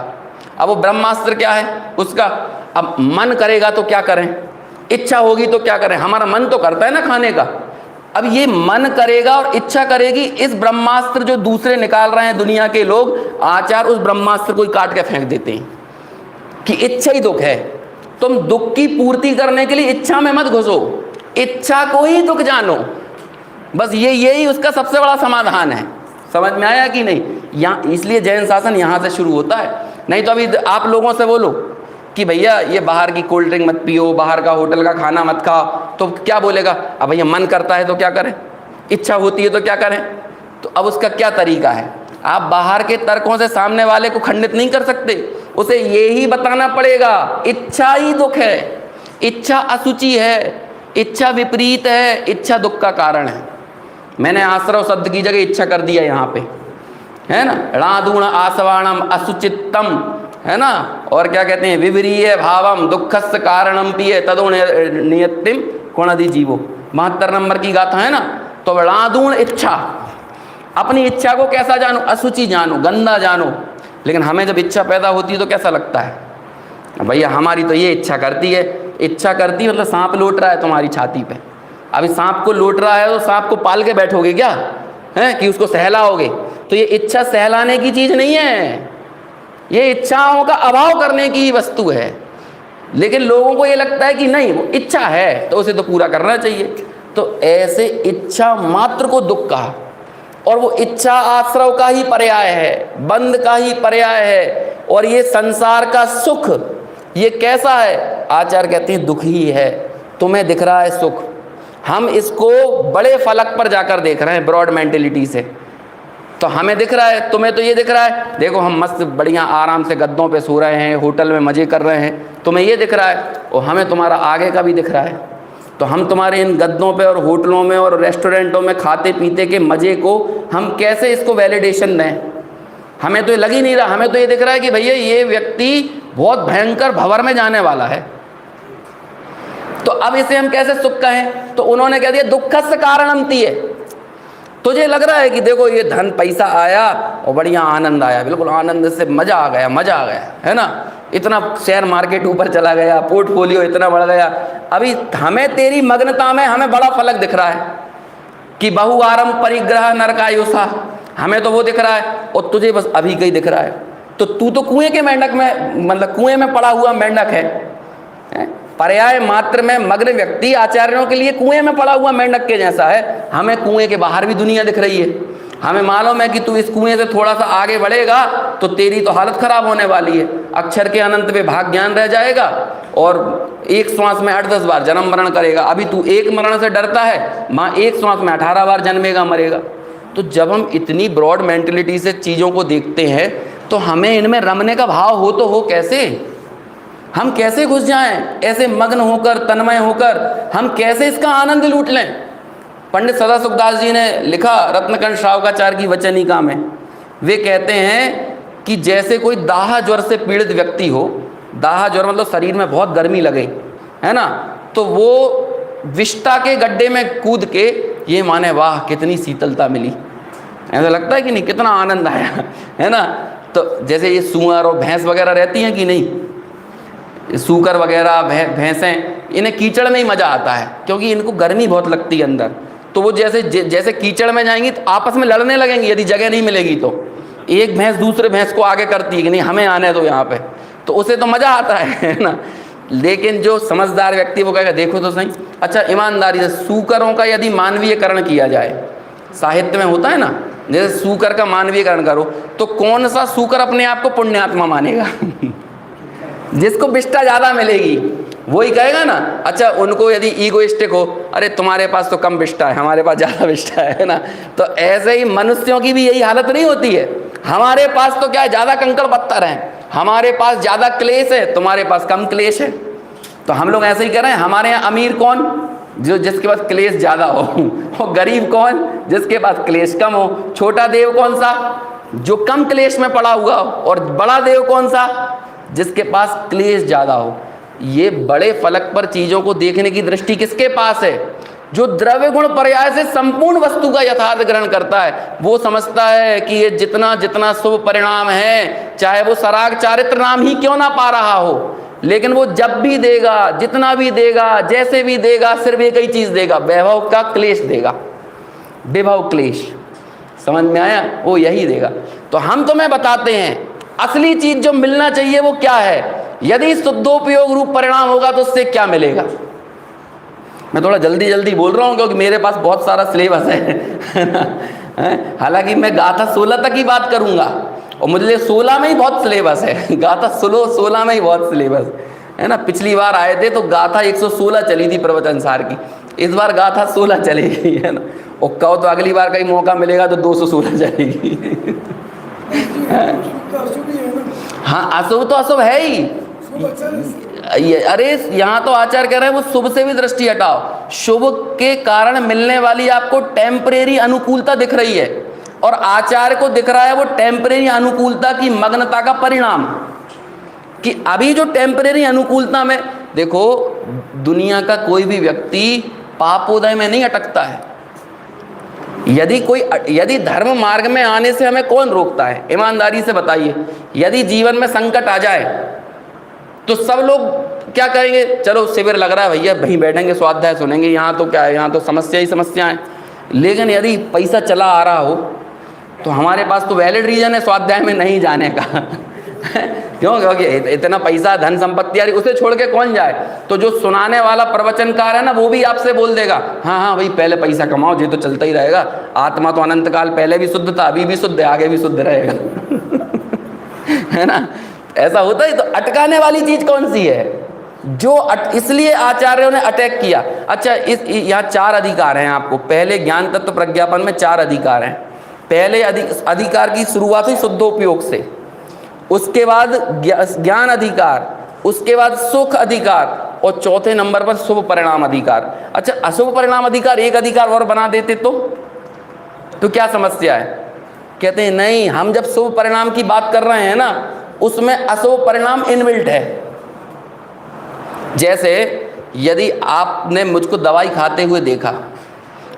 अब वो ब्रह्मास्त्र क्या है उसका? अब मन करेगा तो क्या करें, इच्छा होगी तो क्या करें? हमारा मन तो करता है ना खाने का। अब ये मन करेगा और इच्छा करेगी, इस ब्रह्मास्त्र जो दूसरे निकाल रहे हैं दुनिया के लोग, आचार उस ब्रह्मास्त्र को ही काट के फेंक देते हैं कि इच्छा ही दुख है। तुम दुख की पूर्ति करने के लिए इच्छा में मत घुसो, इच्छा को ही दुख जानो। बस यही उसका सबसे बड़ा समाधान है। समझ में आया कि नहीं? यहाँ इसलिए जैन शासन यहाँ से शुरू होता है। नहीं तो अभी आप लोगों से बोलो कि भैया ये बाहर की कोल्ड ड्रिंक मत पियो, बाहर का होटल का खाना मत खाओ, तो क्या बोलेगा? अब भैया मन करता है तो क्या करें, इच्छा होती है तो क्या करें? तो अब उसका क्या तरीका है? आप बाहर के तर्कों से सामने वाले को खंडित नहीं कर सकते, उसे यही बताना पड़ेगा इच्छा ही दुख है, इच्छा अशुचि है, इच्छा विपरीत है, इच्छा दुख का कारण है। मैंने आश्रव शब्द की जगह इच्छा कर दिया यहाँ पे, है ना? णादूण आसवाणम असुचित्तम, है ना? और क्या कहते हैं? विवरीय भावम दुखस्य कारणम पिए तदो नियतिम कोणदि जीवो, 72 नंबर की गाथा है ना। तो णादूण इच्छा, अपनी इच्छा को कैसा जानो? अशुचि जानो, गंदा जानो। लेकिन हमें जब इच्छा पैदा होती है तो कैसा लगता है? भैया हमारी तो ये इच्छा करती है, इच्छा करती मतलब सांप लौट रहा है तुम्हारी छाती पे। अभी सांप को लौट रहा है तो सांप को पाल के बैठोगे क्या, है कि उसको सहलाओगे? तो ये इच्छा सहलाने की चीज नहीं है, ये इच्छाओं का अभाव करने की वस्तु है। लेकिन लोगों को ये लगता है कि नहीं, वो इच्छा है तो उसे तो पूरा करना चाहिए। तो ऐसे इच्छा मात्र को दुख कहा, और वो इच्छा आश्रव का ही पर्याय है, बंध का ही पर्याय है। और ये संसार का सुख ये कैसा है? आचार्य कहते हैं दुख ही है। तुम्हें दिख रहा है सुख, हम इसको बड़े फलक पर जाकर देख रहे हैं, ब्रॉड मेंटेलिटी से। तो हमें दिख रहा है, तुम्हें तो ये दिख रहा है, देखो हम मस्त बढ़िया आराम से गद्दों पे सो रहे हैं, होटल में मज़े कर रहे हैं, तुम्हें ये दिख रहा है। और हमें तुम्हारा आगे का भी दिख रहा है। तो हम तुम्हारे इन गद्दों पे और होटलों में और रेस्टोरेंटों में खाते पीते के मज़े को हम कैसे इसको वैलिडेशन दें? हमें तो ये लग ही नहीं रहा। हमें तो ये दिख रहा है कि भैया ये व्यक्ति बहुत भयंकर भंवर में जाने वाला है। तो अब इसे हम कैसे सुख कहें? तो उन्होंने कह दिया दुखस्य कारणम तिये। तुझे लग रहा है कि देखो ये धन पैसा आया और बढ़िया आनंद आया, बिल्कुल आनंद से मजा आ गया, मजा आ गया, है ना? इतना शेयर मार्केट ऊपर चला गया, पोर्टफोलियो इतना बढ़ गया। अभी हमें तेरी मग्नता में हमें बड़ा फलक दिख रहा है कि बहुआरम परिग्रह नरकायुषा, हमें तो वो दिख रहा है और तुझे बस अभी का ही दिख रहा है। तो तू तो कुएं के मेंढक में, मतलब कुएं में पड़ा हुआ मेंढक है। पर्याय मात्र में मग्न व्यक्ति आचार्यों के लिए कुएं में पड़ा हुआ मेंढक के जैसा है। हमें कुएं के बाहर भी दुनिया दिख रही है। हमें मालूम है कि तू इस कुएं से थोड़ा सा आगे बढ़ेगा तो तेरी तो हालत खराब होने वाली है। अक्षर के अनंत में भाग ज्ञान रह जाएगा और एक श्वास में 8-10 बार जन्म मरण करेगा। अभी तू एक मरण से डरता है, माँ एक श्वास में 18 बार जन्मेगा मरेगा। तो जब हम इतनी ब्रॉड मेंटलिटी से चीज़ों को देखते हैं तो हमें इनमें रमने का भाव हो तो हो कैसे? हम कैसे घुस जाएं ऐसे मग्न होकर, तन्मय होकर? हम कैसे इसका आनंद लूट लें? पंडित सदा सुखदास जी ने लिखा रत्नकंठ श्रावकाचार्य की वचनिका में, वे कहते हैं कि जैसे कोई दाह ज्वर से पीड़ित व्यक्ति हो, दाह ज्वर मतलब शरीर में बहुत गर्मी लगे, है ना? तो वो विष्टा के गड्ढे में कूद के ये माने वाह कितनी शीतलता मिली, ऐसा लगता है कि नहीं, कितना आनंद आया, है ना। तो जैसे ये सूअर और भैंस वगैरह रहती हैं कि नहीं, सूकर वगैरह भैंसें, इन्हें कीचड़ में ही मज़ा आता है क्योंकि इनको गर्मी बहुत लगती है अंदर। तो वो जैसे कीचड़ में जाएंगी तो आपस में लड़ने लगेंगी, यदि जगह नहीं मिलेगी तो एक भैंस दूसरे भैंस को आगे करती है कि नहीं हमें आने दो यहाँ पे, तो उसे तो मज़ा आता है ना। लेकिन जो समझदार व्यक्ति वो कहेगा देखो तो सही। अच्छा, ईमानदारी से सूकरों का यदि मानवीयकरण किया जाए, साहित्य में होता है ना, जैसे सूकर का मानवीयकरण करो तो कौन सा सूकर अपने आप को पुण्यात्मा मानेगा? जिसको विष्ठा ज़्यादा मिलेगी वही कहेगा ना। अच्छा, उनको यदि ईगोइस्टिक हो, अरे तुम्हारे पास तो कम विष्ठा है, हमारे पास ज़्यादा विष्ठा है ना। तो ऐसे ही मनुष्यों की भी यही हालत नहीं होती है, हमारे पास तो क्या है, ज़्यादा कंकड़ पत्थर हैं, हमारे पास ज़्यादा क्लेश है, तुम्हारे पास कम क्लेश है। तो हम लोग ऐसे ही कह रहे हैं, हमारे यहाँ अमीर कौन, जिसके पास क्लेश ज़्यादा हो, और गरीब कौन, जिसके पास क्लेश कम हो। छोटा देव कौन सा, जो कम क्लेश में पड़ा हुआ हो, और बड़ा देव कौन सा, जिसके पास क्लेश ज़्यादा हो। ये बड़े फलक पर चीज़ों को देखने की दृष्टि किसके पास है? जो द्रव्य गुण पर्याय से संपूर्ण वस्तु का यथार्थ ग्रहण करता है, वो समझता है कि ये जितना जितना शुभ परिणाम है, चाहे वो सराग चारित्र नाम ही क्यों ना पा रहा हो, लेकिन वो जब भी देगा, जितना भी देगा, जैसे भी देगा, सिर्फ एक ही चीज़ देगा, वैभव का क्लेश देगा, विभव क्लेश। समझ में आया? वो यही देगा। तो हम तुम्हें बताते हैं असली चीज़ जो मिलना चाहिए वो क्या है। यदि शुद्धोपयोग रूप परिणाम होगा तो उससे क्या मिलेगा। मैं थोड़ा जल्दी जल्दी बोल रहा हूँ क्योंकि मेरे पास बहुत सारा सिलेबस है। हालांकि मैं गाथा 16 तक ही बात करूँगा, और मुझे 16 में ही बहुत सिलेबस है, गाथा 16 में ही बहुत सिलेबस है ना। पिछली बार आए थे तो गाथा 116 चली थी प्रवचन सार की, इस बार गाथा 16 चलेगी, है ना। और कहो तो अगली बार का ही मौका मिलेगा तो 216 चलेगी। हाँ, अशुभ तो अशुभ है ही। अरे यहाँ तो आचार्य कह रहे हैं वो शुभ से भी दृष्टि हटाओ, शुभ के कारण मिलने वाली आपको टेम्परेरी अनुकूलता दिख रही है, और आचार्य को दिख रहा है वो टेम्परेरी अनुकूलता की मग्नता का परिणाम, कि अभी जो टेम्परेरी अनुकूलता में देखो, दुनिया का कोई भी व्यक्ति पापोदय में नहीं अटकता है। यदि धर्म मार्ग में आने से हमें कौन रोकता है? ईमानदारी से बताइए। यदि जीवन में संकट आ जाए तो सब लोग क्या करेंगे? चलो शिविर लग रहा है भैया, वहीं बैठेंगे, स्वाध्याय सुनेंगे, यहाँ तो क्या है, यहाँ तो समस्या ही समस्या है। लेकिन यदि पैसा चला आ रहा हो तो हमारे पास तो वैलिड रीजन है स्वाध्याय में नहीं जाने का। क्यों? क्योंकि इतना पैसा, धन संपत्ति आ रही, उसे छोड़ के कौन जाए। तो जो सुनाने वाला प्रवचनकार है ना, वो भी आपसे बोल देगा हाँ हाँ भाई पहले पैसा कमाओ, ये तो चलता ही रहेगा, आत्मा तो अनंत काल पहले भी शुद्ध था, अभी भी शुद्ध है, आगे भी शुद्ध रहेगा। है ना, ऐसा होता है। तो अटकाने वाली चीज कौन सी है? इसलिए आचार्यों ने अटैक किया। अच्छा, यहाँ 4 अधिकार हैं आपको। पहले ज्ञान तत्व प्रज्ञापन में 4 अधिकार हैं। पहले अधिकार की शुरुआत हुई शुद्धोपयोग से, उसके बाद ज्ञान अधिकार, उसके बाद सुख अधिकार, और चौथे नंबर पर शुभ परिणाम अधिकार। अच्छा, अशुभ परिणाम अधिकार एक अधिकार और बना देते तो क्या समस्या है? कहते हैं नहीं, हम जब शुभ परिणाम की बात कर रहे हैं ना, उसमें अशुभ परिणाम इनबिल्ट है। जैसे यदि आपने मुझको दवाई खाते हुए देखा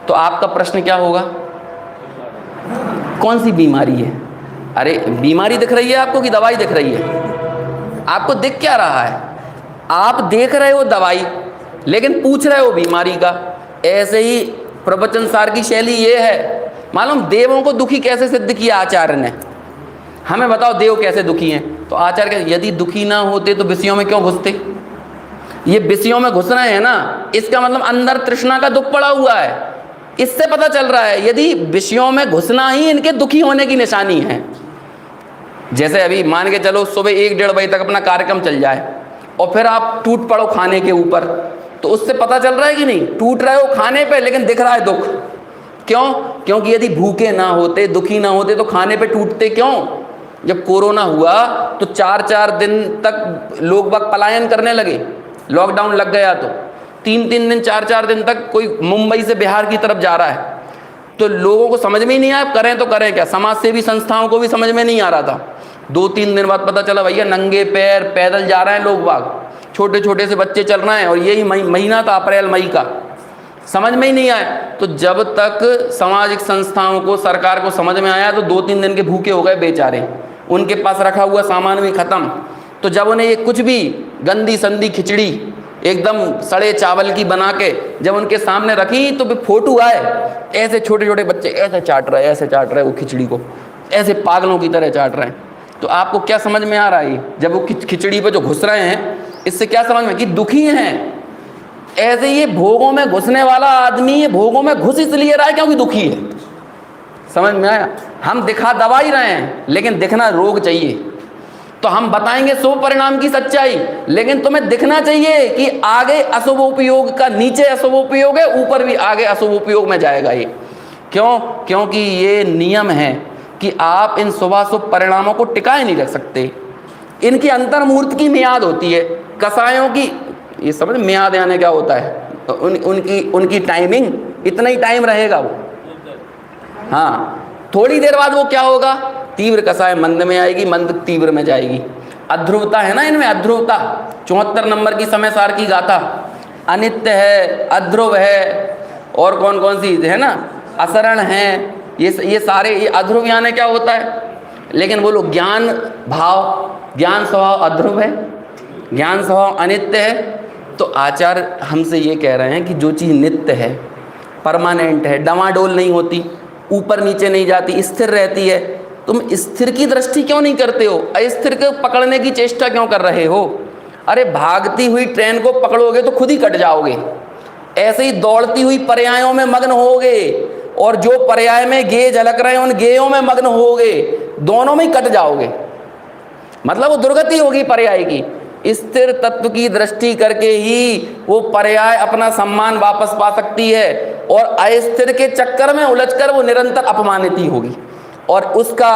तो आपका प्रश्न क्या होगा? कौन सी बीमारी है? अरे बीमारी दिख रही है आपको कि दवाई दिख रही है? आपको दिख क्या रहा है? आप देख रहे हो दवाई, लेकिन पूछ रहे हो बीमारी का। ऐसे ही प्रवचन सार की शैली ये है। मालूम देवों को दुखी कैसे सिद्ध किया आचार्य ने? हमें बताओ देव कैसे दुखी हैं? तो आचार्य कहते यदि दुखी ना होते तो विषयों में क्यों घुसते? ये विषयों में घुस रहे हैं ना, इसका मतलब अंदर तृष्णा का दुख पड़ा हुआ है। इससे पता चल रहा है यदि विषयों में घुसना ही इनके दुखी होने की निशानी है। जैसे अभी मान के चलो सुबह 1-1:30 बजे तक अपना कार्यक्रम चल जाए और फिर आप टूट पड़ो खाने के ऊपर, तो उससे पता चल रहा है कि नहीं? टूट रहे हो खाने पे, लेकिन दिख रहा है दुख। क्यों? क्योंकि यदि भूखे ना होते, दुखी ना होते तो खाने पे टूटते क्यों? जब कोरोना हुआ तो 4-4 दिन तक लोग बाग पलायन करने लगे, लॉकडाउन लग गया तो 3-3 दिन 4-4 दिन तक कोई मुंबई से बिहार की तरफ जा रहा है। तो लोगों को समझ में ही नहीं आया करें तो करें क्या। समाज सेवी संस्थाओं को भी समझ में नहीं आ रहा था। 2-3 दिन बाद पता चला भैया नंगे पैर पैदल जा रहे हैं लोग बाग, छोटे छोटे से बच्चे चल रहे हैं। और यही महीना था अप्रैल मई का, समझ में ही नहीं आया। तो जब तक सामाजिक संस्थाओं को, सरकार को समझ में आया तो 2-3 दिन के भूखे हो गए बेचारे, उनके पास रखा हुआ सामान भी खत्म। तो जब उन्हें ये कुछ भी गंदी संदी खिचड़ी एकदम सड़े चावल की बना के जब उनके सामने रखी तो फोटो आए, ऐसे छोटे छोटे बच्चे ऐसे चाट रहे वो खिचड़ी को, ऐसे पागलों की तरह चाट रहे हैं। तो आपको क्या समझ में आ रहा है, जब वो खिचड़ी पे जो घुस रहे हैं, इससे क्या समझ में कि दुखी हैं। ऐसे ये भोगों में घुसने वाला आदमी ये भोगों में घुस इसलिए रहा है क्योंकि दुखी है। समझ में आया? हम दिखा दबा ही रहे हैं, लेकिन दिखना रोग चाहिए। तो हम बताएंगे शुभ परिणाम की सच्चाई, लेकिन तुम्हें दिखना चाहिए कि आगे अशुभ उपयोग का नीचे अशुभ उपयोग है, ऊपर भी आगे अशुभ उपयोग में जाएगा ये। क्यों? क्योंकि ये नियम है कि आप इन शुभाशुभ परिणामों को टिकाए नहीं रख सकते। इनकी अंतर्मूर्त की मियाद होती है। कसायों की ये समझ मियाद यानी क्या होता है, तो उनकी टाइमिंग, इतना ही टाइम रहेगा वो। हाँ, थोड़ी देर बाद वो क्या होगा, तीव्र कसाय मंद में आएगी, मंद तीव्र में जाएगी। अध्रुवता है ना इनमें, अध्रुवता 74 नंबर की समय सार की गाथा। अनित्य है, अध्रुव है, और कौन कौन सी है ना, असरण है, ये सारे। ये अध्रुव यानी क्या होता है, लेकिन बोलो ज्ञान भाव, ज्ञान स्वभाव अध्रुव है, ज्ञान स्वभाव अनित्य है। तो आचार्य हमसे ये कह रहे हैं कि जो चीज़ नित्य है, परमानेंट है, डमाडोल नहीं होती, ऊपर नीचे नहीं जाती, स्थिर रहती है, तुम स्थिर की दृष्टि क्यों नहीं करते हो? अस्थिर को पकड़ने की चेष्टा क्यों कर रहे हो? अरे भागती हुई ट्रेन को पकड़ोगे तो खुद ही कट जाओगे। ऐसे ही दौड़ती हुई पर्यायों में मग्न होगे, और जो पर्याय में गेय झलक रहे हैं उन गेयों में मग्न होगे, दोनों में ही कट जाओगे। मतलब वो दुर्गति होगी पर्याय की। स्थिर तत्व की दृष्टि करके ही वो पर्याय अपना सम्मान वापस पा सकती है, और अस्थिर के चक्कर में उलझकर वो निरंतर अपमानित ही होगी। और उसका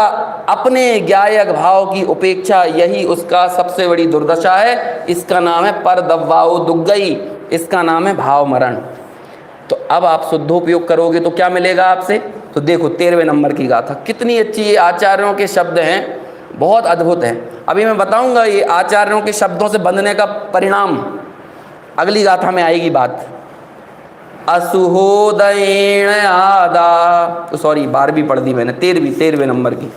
अपने ज्ञायक भाव की उपेक्षा, यही उसका सबसे बड़ी दुर्दशा है। इसका नाम है पर दब्बाओ दुग्गई, इसका नाम है भाव मरण। तो अब आप शुद्धोपयोग करोगे तो क्या मिलेगा आपसे? तो देखो 13वें नंबर की गाथा, कितनी अच्छी ये आचार्यों के शब्द हैं, बहुत अद्भुत हैं। अभी मैं बताऊंगा ये आचार्यों के शब्दों से बंधने का परिणाम, अगली गाथा में आएगी बात। असुहोदयेण आदा, सॉरी 12वीं पढ़ दी मैंने, 13वें नंबर की।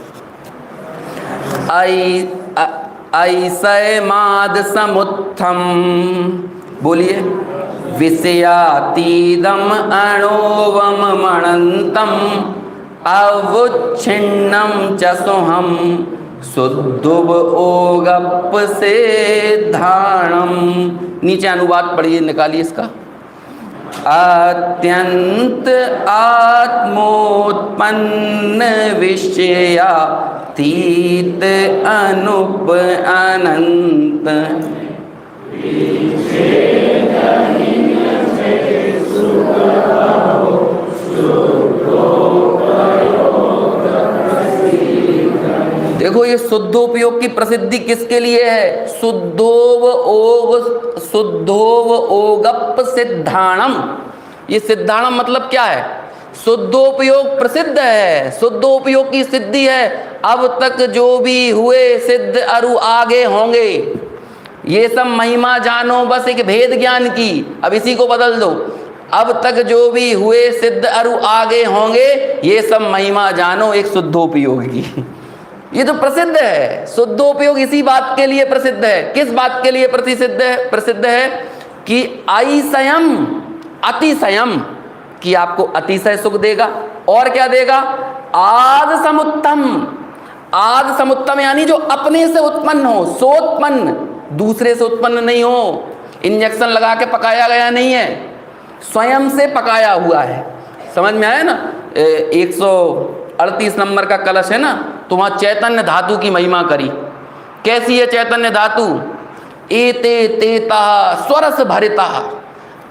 ऐसय माद समुत्थम, बोलिए, विषयातीदम अणोवम मणंतम अवुच्छिन्नम च सोहम शुद्धुब ओगप से धारणम। नीचे अनुवाद पढ़िए, निकालिए इसका। अत्यंत आत्मोत्पन्न विषयातीत अनुप अनंत देखो ये शुद्धोपयोग की प्रसिद्धि किसके लिए है? शुद्धोव ओगप सिद्धाणम। ये सिद्धाणम मतलब क्या है? शुद्धोपयोग प्रसिद्ध है, शुद्धोपयोग की सिद्धि है। अब तक जो भी हुए सिद्ध अरु आगे होंगे, ये सब महिमा जानो बस एक भेद ज्ञान की। अब इसी को बदल दो, अब तक जो भी हुए सिद्ध अरु आगे होंगे, ये सब महिमा जानो एक शुद्धोपयोग की। ये तो प्रसिद्ध है, शुद्धोपयोग इसी बात के लिए प्रसिद्ध है। किस बात के लिए प्रसिद्ध है कि आईसयम, अतिशयम, कि आपको अतिशय सुख देगा। और क्या देगा? आद समुत्तम। आद समुत्तम यानी जो अपने से उत्पन्न हो, सोत्पन्न, दूसरे से उत्पन्न नहीं हो, इंजेक्शन लगा के पकाया गया नहीं है, स्वयं से पकाया हुआ है। समझ में आया ना? 138 नंबर का कलश है ना, तो वहाँ चैतन्य धातु की महिमा करी। कैसी है चैतन्य धातु? एते तेता स्वरस भरिता,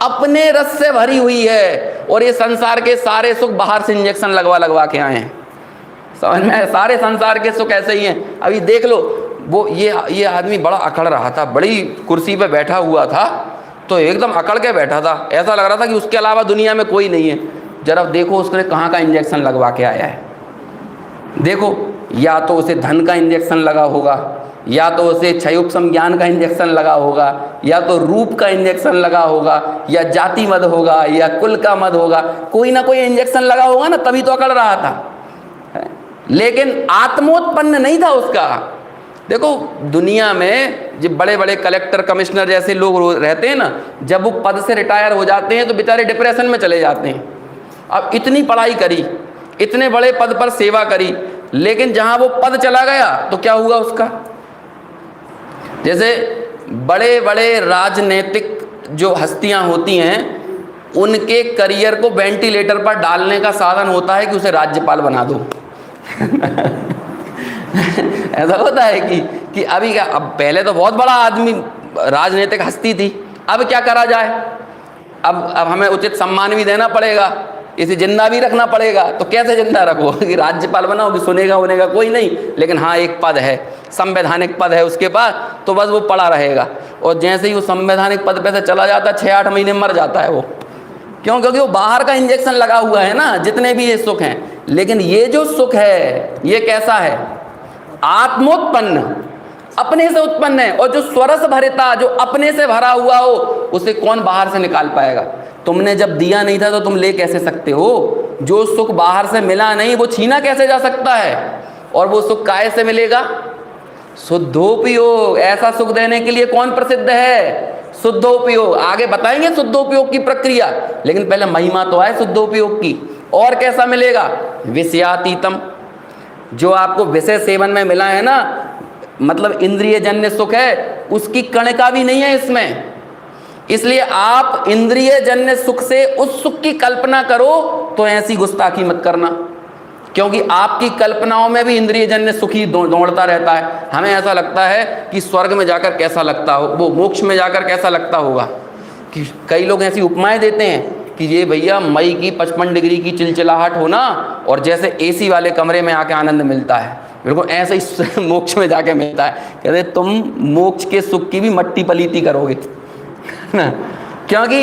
अपने रस से भरी हुई है। और ये संसार के सारे सुख बाहर से इंजेक्शन लगवा के आए हैं। समझ में? सारे संसार के सुख ऐसे ही हैं। अभी देख लो, वो ये आदमी बड़ा अकड़ रहा था, बड़ी कुर्सी पे बैठा हुआ था, तो एकदम अकड़ के बैठा था, ऐसा लग रहा था कि उसके अलावा दुनिया में कोई नहीं है। जरा देखो उसने कहाँ का इंजेक्शन लगवा के आया है। देखो, या तो उसे धन का इंजेक्शन लगा होगा, या तो उसे क्षयोपशम ज्ञान का इंजेक्शन लगा होगा, या तो रूप का इंजेक्शन लगा होगा, या जाति मद होगा, या कुल का मद होगा, कोई ना कोई इंजेक्शन लगा होगा ना, तभी तो अकड़ रहा था। लेकिन आत्मोत्पन्न नहीं था उसका। देखो दुनिया में जो बड़े बड़े कलेक्टर कमिश्नर जैसे लोग रहते हैं ना, जब वो पद से रिटायर हो जाते हैं तो बेचारे डिप्रेशन में चले जाते हैं। अब इतनी पढ़ाई करी, इतने बड़े पद पर सेवा करी, लेकिन जहां वो पद चला गया तो क्या हुआ उसका। जैसे बड़े बड़े राजनीतिक जो हस्तियां होती हैं, उनके करियर को वेंटिलेटर पर डालने का साधन होता है कि उसे राज्यपाल बना दो। ऐसा होता है कि अभी क्या, अब पहले तो बहुत बड़ा आदमी राजनीतिक हस्ती थी, अब क्या करा जाए, अब हमें उचित सम्मान भी देना पड़ेगा, इसे जिंदा भी रखना पड़ेगा। तो कैसे जिंदा रखो कि राज्यपाल बनाओ कि सुनेगा उनेगा कोई नहीं, लेकिन हाँ एक पद है, संवैधानिक पद है उसके पास, तो बस वो पड़ा रहेगा। और जैसे ही वो संवैधानिक पद पे से चला जाता है 6-8 महीने मर जाता है वो। क्यों? क्योंकि वो बाहर का इंजेक्शन लगा हुआ है ना, जितने भी ये सुख हैं। लेकिन ये जो सुख है ये कैसा है? आत्मोत्पन्न, अपने से उत्पन्न है। और जो स्वरस भरिता, जो अपने से भरा हुआ हो, उसे कौन बाहर से निकाल पाएगा? तुमने जब दिया नहीं था तो तुम ले कैसे सकते हो? जो सुख बाहर से मिला नहीं वो छीना कैसे जा सकता है? और वो सुख काहे से मिलेगा? शुद्धोपयोग। ऐसा सुख देने के लिए कौन प्रसिद्ध है? शुद्धोपयोग। आगे बताएंगे शुद्धोपयोग की प्रक्रिया, लेकिन पहले महिमा तो है शुद्धोपयोग की। और कैसा मिलेगा? विषयातीतम। जो आपको विषय सेवन में मिला है ना, मतलब इंद्रिय जन्य सुख है, उसकी कणिका भी नहीं है इसमें। इसलिए आप इंद्रिय जन्य सुख से उस सुख की कल्पना करो तो ऐसी गुस्ताखी मत करना, क्योंकि आपकी कल्पनाओं में भी इंद्रिय जन्य सुख ही दौड़ता रहता है। हमें ऐसा लगता है कि स्वर्ग में जाकर कैसा लगता हो, वो मोक्ष में जाकर कैसा लगता होगा। कि कई लोग ऐसी उपमाएं देते हैं कि ये भैया मई की 55 डिग्री की चिलचिलाहट हो ना, और जैसे एसी वाले कमरे में आके आनंद मिलता है, बिल्कुल ऐसे ही मोक्ष में जाके मिलता है। कहते तुम मोक्ष के सुख की भी मट्टी पलीती करोगे ना, क्योंकि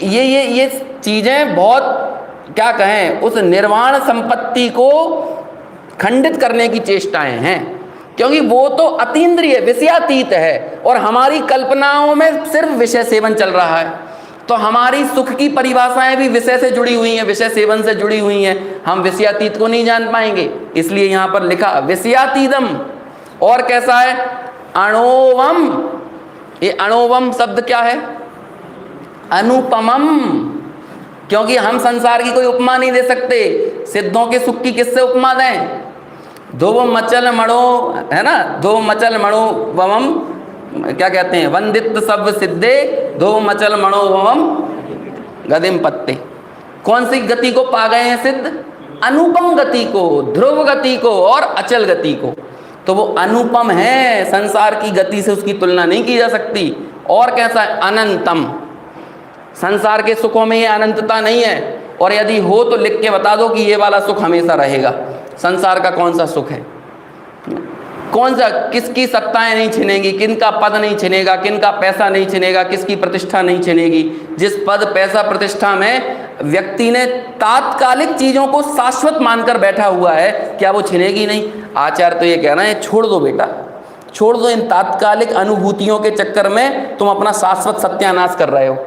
ये चीज़ें बहुत क्या कहें, उस निर्वाण संपत्ति को खंडित करने की चेष्टाएं हैं, क्योंकि वो तो अतीन्द्रिय विषयातीत है और हमारी कल्पनाओं में सिर्फ विषय सेवन चल रहा है। तो हमारी सुख की परिभाषाएं भी विषय से जुड़ी हुई हैं, विषय सेवन से जुड़ी हुई हैं। हम विषयातीत को नहीं जान पाएंगे, इसलिए यहाँ पर लिखा विषयातीतम। और कैसा है? अणोवम। ये अणोवम शब्द क्या है? अनुपमम। क्योंकि हम संसार की कोई उपमा नहीं दे सकते। सिद्धों के सुख की किससे उपमा दें? धो मचल मणो, है ना, धो मचल मणो वमम, क्या कहते हैं, वंदित सब सिद्धे धो मचल मणो वमम गदिम पत्ते। कौन सी गति को पा गए हैं सिद्ध? अनुपम गति को, ध्रुव गति को और अचल गति को। तो वो अनुपम है, संसार की गति से उसकी तुलना नहीं की जा सकती। और कैसा है? अनंतम। संसार के सुखों में ये अनंतता नहीं है, और यदि हो तो लिख के बता दो कि ये वाला सुख हमेशा रहेगा। संसार का कौन सा सुख है? कौन सा? किसकी सत्ताएं नहीं छिनेगी, किनका पद नहीं छिनेगा, किनका पैसा नहीं छिनेगा, किसकी प्रतिष्ठा नहीं छिनेगी। जिस पद पैसा प्रतिष्ठा में व्यक्ति ने तात्कालिक चीज़ों को शाश्वत मानकर बैठा हुआ है, क्या वो छिनेगी नहीं? आचार्य तो ये कह रहे हैं, छोड़ दो बेटा, छोड़ दो। इन तात्कालिक अनुभूतियों के चक्कर में तुम अपना शाश्वत सत्यानाश कर रहे हो।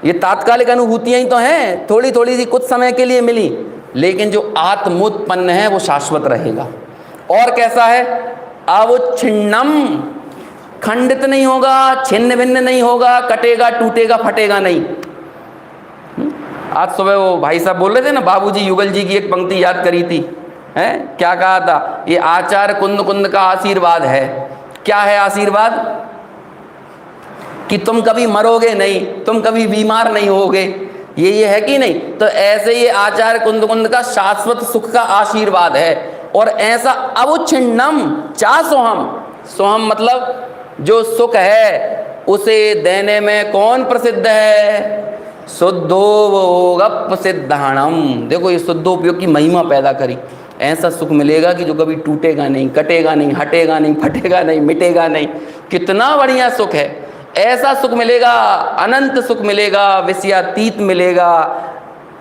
ये तात्कालिक अनुभूतियाँ ही तो हैं, थोड़ी थोड़ी सी कुछ समय के लिए मिली, लेकिन जो आत्मोत्पन्न है वो शाश्वत रहेगा। और कैसा है? अवच्छिन्नम। खंडित नहीं होगा, छिन्न भिन्न नहीं होगा, कटेगा टूटेगा फटेगा नहीं। आज सुबह वो भाई साहब बोल रहे थे ना, बाबूजी युगल जी की एक पंक्ति याद करी थी, है क्या कहा था? ये आचार्य कुंद कुंद का आशीर्वाद है। क्या है आशीर्वाद? कि तुम कभी मरोगे नहीं, तुम कभी बीमार नहीं होगे, ये है कि नहीं? तो ऐसे ये आचार्य कुंद कुंद का शाश्वत सुख का आशीर्वाद है। और ऐसा अवच्छिन्नम चा सोहम। सोहम मतलब जो सुख है उसे देने में कौन प्रसिद्ध है? शुद्धोपयोग सिद्धाणम। देखो ये शुद्धोपयोग की महिमा पैदा करी। ऐसा सुख मिलेगा कि जो कभी टूटेगा नहीं, कटेगा नहीं, हटेगा नहीं, फटेगा नहीं, मिटेगा नहीं। कितना बढ़िया सुख है! ऐसा सुख मिलेगा, अनंत सुख मिलेगा, विषयातीत मिलेगा,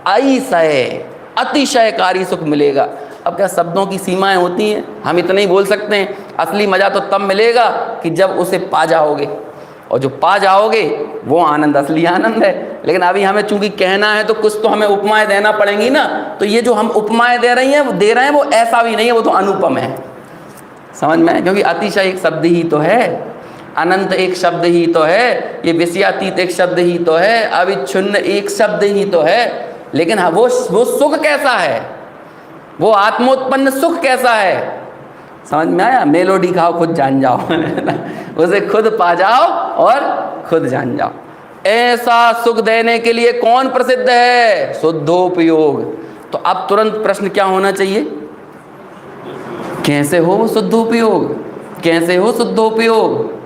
अतिशय अतिशयकारी सुख मिलेगा। अब क्या शब्दों की सीमाएं होती हैं? हम इतना ही बोल सकते हैं। असली मज़ा तो तब मिलेगा कि जब उसे पा जाओगे, और जो पा जाओगे वो आनंद असली आनंद है। लेकिन अभी हमें चूंकि कहना है तो कुछ तो हमें उपमाएं देना पड़ेंगी ना। तो ये जो हम उपमाएं दे रहे हैं वो ऐसा भी नहीं है, वो तो अनुपम है। समझ में आए? क्योंकि अतिशय एक शब्द ही तो है, अनंत एक शब्द ही तो है, ये विषयातीत एक शब्द ही तो है, अविच्छिन्न एक शब्द ही तो है। लेकिन हाँ, वो सुख कैसा है, वो आत्मोत्पन्न सुख कैसा है? समझ में आया? मेलोडी खाओ खुद जान जाओ उसे खुद पा जाओ और खुद जान जाओ। ऐसा सुख देने के लिए कौन प्रसिद्ध है? शुद्धोपयोग। तो अब तुरंत प्रश्न क्या होना चाहिए? कैसे हो वो शुद्धोपयोग? कैसे हो शुद्धोपयोग?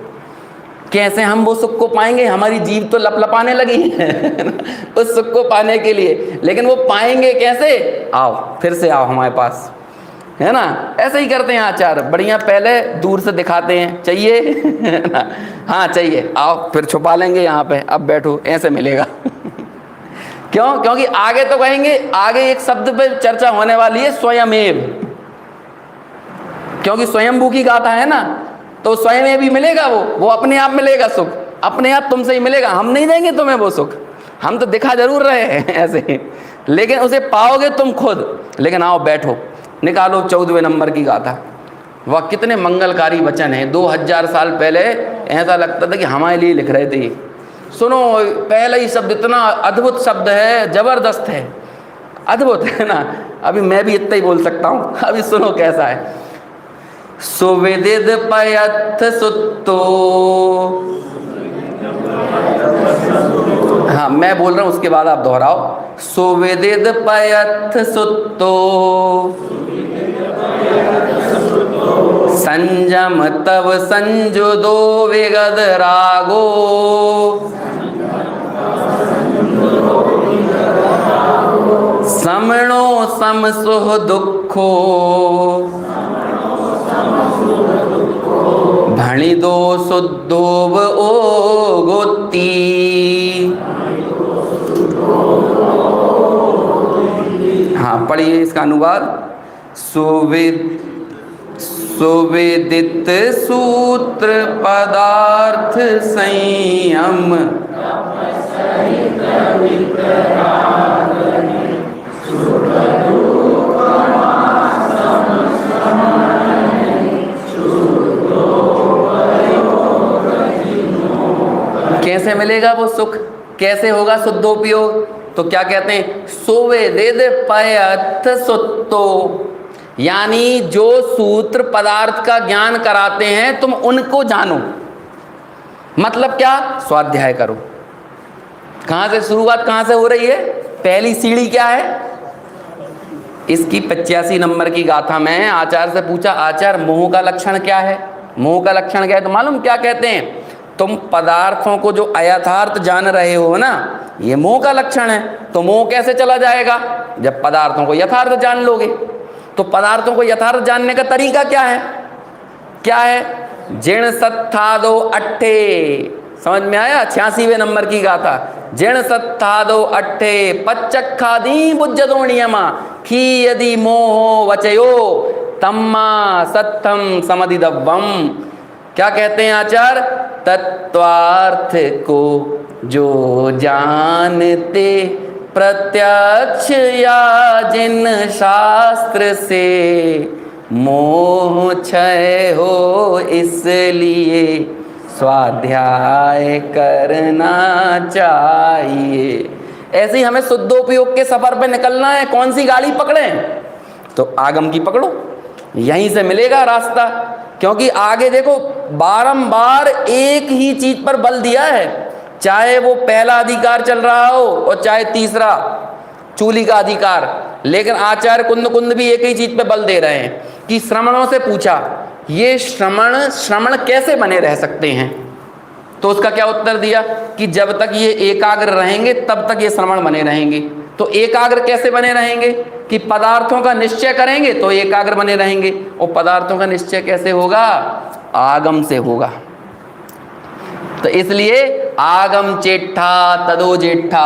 कैसे हम वो सुख को पाएंगे? हमारी जीभ तो लपलपाने लगी है उस सुख को पाने के लिए, लेकिन वो पाएंगे कैसे? आओ, फिर से आओ हमारे पास, है ना? ऐसे ही करते हैं आचार्य, बढ़िया पहले दूर से दिखाते हैं, चाहिए ना? हाँ चाहिए, आओ, फिर छुपा लेंगे यहाँ पे, अब बैठो, ऐसे मिलेगा क्यों? क्योंकि आगे तो कहेंगे, आगे एक शब्द पे चर्चा होने वाली है, स्वयमेव। क्योंकि स्वयंभू की गाथा है ना, तो स्वयं भी मिलेगा, वो अपने आप मिलेगा सुख, अपने आप तुमसे ही मिलेगा। हम नहीं देंगे तुम्हें वो सुख, हम तो दिखा जरूर रहे हैं ऐसे, लेकिन उसे पाओगे तुम खुद। लेकिन आओ बैठो, निकालो 14वें नंबर की गाथा। वह कितने मंगलकारी वचन हैं। 2000 साल पहले ऐसा लगता था कि हमारे लिए लिख रहे थे। सुनो, पहला ही शब्द इतना अद्भुत शब्द है, जबरदस्त है, अद्भुत है ना। अभी मैं भी इतना ही बोल सकता हूँ, अभी सुनो कैसा है। सुविदित पयथ सुत्तो, हाँ मैं बोल रहा हूँ, उसके बाद आप दोहराओ। सुविदित पयथ सुत्तो, संजम तव संजुदो विगद रागो, समणो समसुह दुखो, भणिदो शुद्धोव ओ गोती। हाँ पढ़िए इसका अनुवाद। सुविदित सूत्र पदार्थ संयम, कैसे मिलेगा वो सुख? कैसे होगा शुद्धोपयोग? तो क्या कहते हैं? सुविदित पयथ सुत्तो, यानी जो सूत्र पदार्थ का ज्ञान कराते हैं तुम उनको जानो। मतलब क्या? स्वाध्याय करो। कहाँ से शुरुआत, कहाँ से हो रही है? पहली सीढ़ी क्या है? इसकी 85 नंबर की गाथा में आचार्य से पूछा, आचार्य मोह का लक्षण क्या है? मोह का लक्षण क्या है? तो मालूम क्या कहते हैं? तुम पदार्थों को जो अयथार्थ जान रहे हो ना, ये मोह का लक्षण है। तो मोह कैसे चला जाएगा? जब पदार्थों को यथार्थ जान लोगे। तो पदार्थों को यथार्थ जानने का तरीका क्या है? क्या है? जिण सत्थादो अट्ठे। समझ में आया? 86वें नंबर की गाथा। जिण सत्थादो अट्ठे पच्चक्खादी बुज्जदो नियमा खी यदि मोहो वचयो तम्मा सत्थम समधिदव्वम। क्या कहते हैं आचार्य? तत्वार्थ को जो जानते प्रत्यक्ष या जिन शास्त्र से, मोह क्षय हो इसलिए स्वाध्याय करना चाहिए। ऐसे ही हमें शुद्धोपयोग के सफर पे निकलना है। कौन सी गाड़ी पकड़ें? तो आगम की पकड़ो, यहीं से मिलेगा रास्ता। क्योंकि आगे देखो, बारंबार एक ही चीज पर बल दिया है, चाहे वो पहला अधिकार चल रहा हो और चाहे तीसरा चूली का अधिकार। लेकिन आचार्य कुंद कुंद भी एक ही चीज पे बल दे रहे हैं कि श्रमणों से पूछा, ये श्रमण कैसे बने रह सकते हैं? तो उसका क्या उत्तर दिया कि जब तक ये एकाग्र रहेंगे तब तक ये श्रमण बने रहेंगे। तो एकाग्र कैसे बने रहेंगे? कि पदार्थों का निश्चय करेंगे तो एकाग्र बने रहेंगे। और पदार्थों का निश्चय कैसे होगा? आगम से होगा। तो इसलिए आगम चेष्टा तदो जेष्ठा,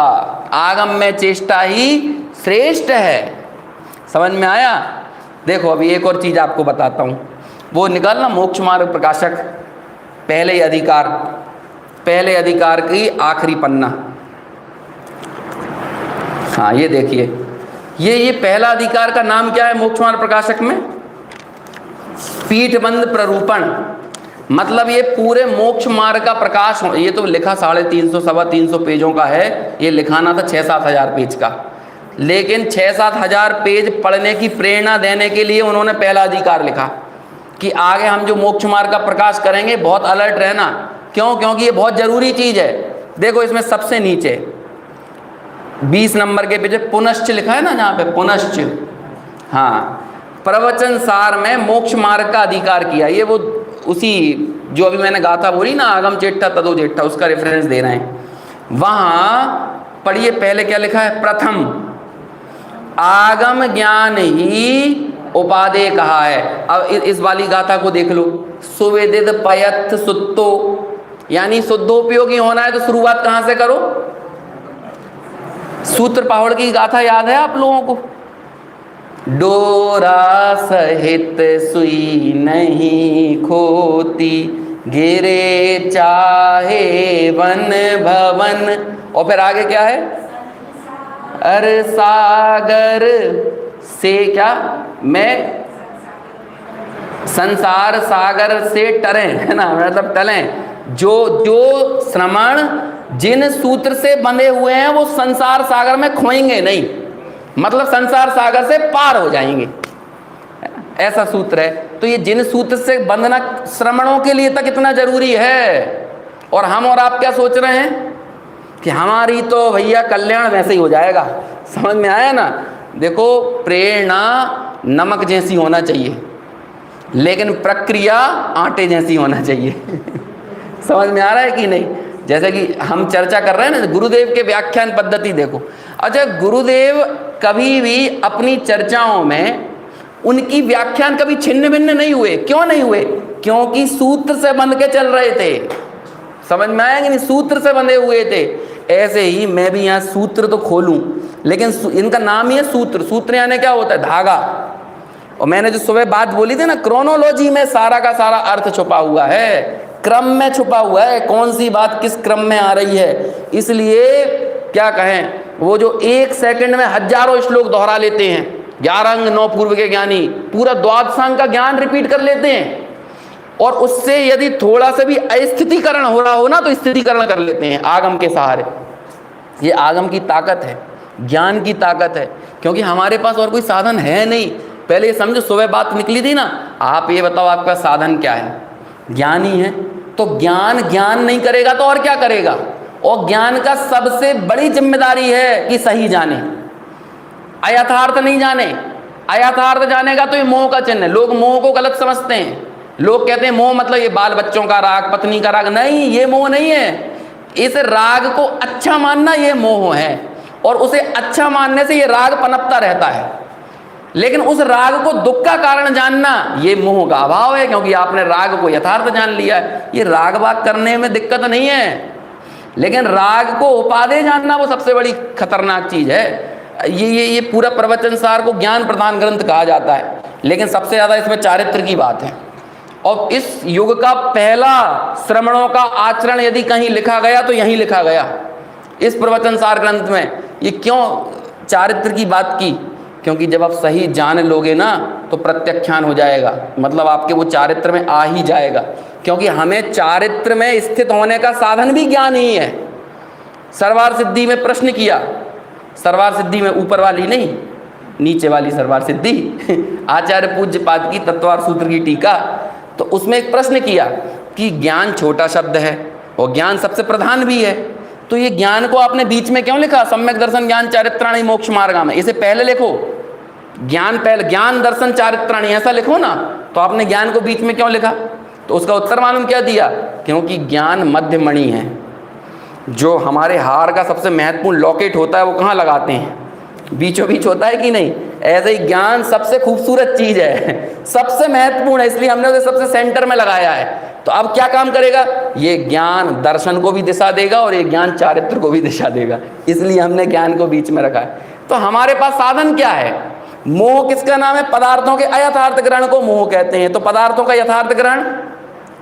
आगम में चेष्टा ही श्रेष्ठ है। समझ में आया? देखो अभी एक और चीज आपको बताता हूं। वो निकालना मोक्ष मार्ग प्रकाशक, पहले अधिकार की आखिरी पन्ना। हाँ ये देखिए, ये पहला अधिकार का नाम क्या है मोक्ष मार्ग प्रकाशक में? पीठबंध प्ररूपण। मतलब ये पूरे मोक्ष मार्ग का प्रकाश, ये तो लिखा 350 सवा 300 पेजों का है, ये लिखाना था 6-7 हज़ार पेज का, लेकिन 6-7 हज़ार पेज पढ़ने की प्रेरणा देने के लिए उन्होंने पहला अधिकार लिखा कि आगे हम जो मोक्ष मार्ग का प्रकाश करेंगे बहुत अलर्ट रहना। क्यों? क्योंकि ये बहुत जरूरी चीज है। देखो इसमें सबसे नीचे 20 नंबर के पीछे पुनश्च लिखा है ना, जहाँ पे पुनश्च, हाँ, प्रवचन सार में मोक्ष मार्ग का अधिकार किया। ये वो उसी जो अभी मैंने गाथा बोली ना, आगम चेट्टा तदो जेट्टा, उसका रेफरेंस दे रहे हैं। वहाँ पढ़िए पहले क्या लिखा है? प्रथम आगम ज्ञान ही उपादेय कहा है। अब इस वाली गाथा को देख लो, सुवेदित पयथ सुत्तो, यानी शुद्धोपयोगी होना है तो शुरुआत कहाँ से करो? सूत्र पहाड़ की गाथा याद है आप लोगों को? डोरा सहित सुई नहीं खोती, गिरे चाहे वन भवन, और फिर आगे क्या है? अरे सागर से क्या मैं संसार सागर से टरें, है ना, मतलब टलें। जो श्रमण जिन सूत्र से बंधे हुए हैं वो संसार सागर में खोएंगे नहीं, मतलब संसार सागर से पार हो जाएंगे, ऐसा सूत्र है। तो ये जिन सूत्र से बंधना श्रमणों के लिए तक इतना जरूरी है। और हम और आप क्या सोच रहे हैं कि हमारी तो भैया कल्याण वैसे ही हो जाएगा। समझ में आया ना? देखो प्रेरणा नमक जैसी होना चाहिए, लेकिन प्रक्रिया आटे जैसी होना चाहिए। समझ में आ रहा है कि नहीं? जैसे कि हम चर्चा कर रहे हैं ना, गुरुदेव के व्याख्यान पद्धति देखो। अच्छा, गुरुदेव कभी भी अपनी चर्चाओं में उनकी व्याख्यान कभी छिन्न भिन्न नहीं हुए। क्यों नहीं हुए? क्योंकि सूत्र से बंध के चल रहे थे। समझ में आया कि नहीं? सूत्र से बंधे हुए थे। ऐसे ही मैं भी यहाँ सूत्र तो खोलूं, लेकिन इनका नाम ही है सूत्र। सूत्र यानी क्या होता है? धागा। और मैंने जो सुबह बात बोली थी ना, क्रोनोलॉजी में सारा का सारा अर्थ छुपा हुआ है, क्रम में छुपा हुआ है, कौन सी बात किस क्रम में आ रही है। इसलिए क्या कहें, वो जो 1 सेकंड में हजारों श्लोक दोहरा लेते हैं, 11 अंग 9 पूर्व के ज्ञानी पूरा द्वादशांग का ज्ञान रिपीट कर लेते हैं, और उससे यदि थोड़ा सा भी अस्थितीकरण हो रहा हो ना तो स्थितीकरण कर लेते हैं आगम के सहारे। ये आगम की ताकत है, ज्ञान की ताकत है, क्योंकि हमारे पास और कोई साधन है नहीं। पहले ये समझो, सुबह बात निकली थी ना, आप ये बताओ आपका साधन क्या है? ज्ञान ही है। तो ज्ञान नहीं करेगा तो और क्या करेगा? और ज्ञान का सबसे बड़ी जिम्मेदारी है कि सही जाने, अयथार्थ नहीं जाने। अयथार्थ जानेगा तो ये मोह का चिन्ह है। लोग मोह को गलत समझते हैं। लोग कहते हैं मोह मतलब ये बाल बच्चों का राग, पत्नी का राग। नहीं, ये मोह नहीं है। इस राग को अच्छा मानना ये मोह है, और उसे अच्छा मानने से ये राग पनपता रहता है। लेकिन उस राग को दुख का कारण जानना ये मोह का अभाव है, क्योंकि आपने राग को यथार्थ जान लिया है। ये राग बाग करने में दिक्कत नहीं है, लेकिन राग को उपादेय जानना वो सबसे बड़ी खतरनाक चीज है। ये पूरा प्रवचन सार को ज्ञान प्रधान ग्रंथ कहा जाता है, लेकिन सबसे ज्यादा इसमें चारित्र की बात है। और इस युग का पहला श्रमणों का आचरण यदि कहीं लिखा गया तो यहीं लिखा गया, इस प्रवचन सार ग्रंथ में। ये क्यों चारित्र की बात की? क्योंकि जब आप सही जान लोगे ना तो प्रत्याख्यान हो जाएगा, मतलब आपके वो चारित्र में आ ही जाएगा। क्योंकि हमें चारित्र में स्थित होने का साधन भी ज्ञान ही है। सर्वार सिद्धि में प्रश्न किया, सर्वार सिद्धि में ऊपर वाली नहीं, नीचे वाली सर्वार सिद्धि, आचार्य पूज्य पाद की तत्वार सूत्र की टीका। तो उसमें एक प्रश्न किया कि ज्ञान छोटा शब्द है और ज्ञान सबसे प्रधान भी है, तो ये ज्ञान को आपने बीच में क्यों लिखा? सम्यक दर्शन ज्ञान चारित्राणि मोक्ष मार्गा में। इसे पहले लिखो, ज्ञान पहले, ज्ञान दर्शन चारित्राणि ऐसा लिखो ना। तो आपने ज्ञान को बीच में क्यों लिखा? तो उसका उत्तर मालूम क्या दिया? क्योंकि ज्ञान मध्यमणि है। जो हमारे हार का सबसे महत्वपूर्ण लॉकेट होता है वो कहाँ लगाते हैं? बीचों बीच होता है कि नहीं? ऐसे ही ज्ञान सबसे खूबसूरत चीज है, सबसे महत्वपूर्ण है, इसलिए हमने उसे सबसे सेंटर में लगाया है। तो अब क्या काम करेगा? ये ज्ञान दर्शन को भी दिशा देगा और ये ज्ञान चारित्र को भी दिशा देगा, इसलिए हमने ज्ञान को बीच में रखा है। तो हमारे पास साधन क्या है? मोह किसका नाम है? पदार्थों के अयथार्थ ग्रहण को मोह कहते हैं। तो पदार्थों का यथार्थ ग्रहण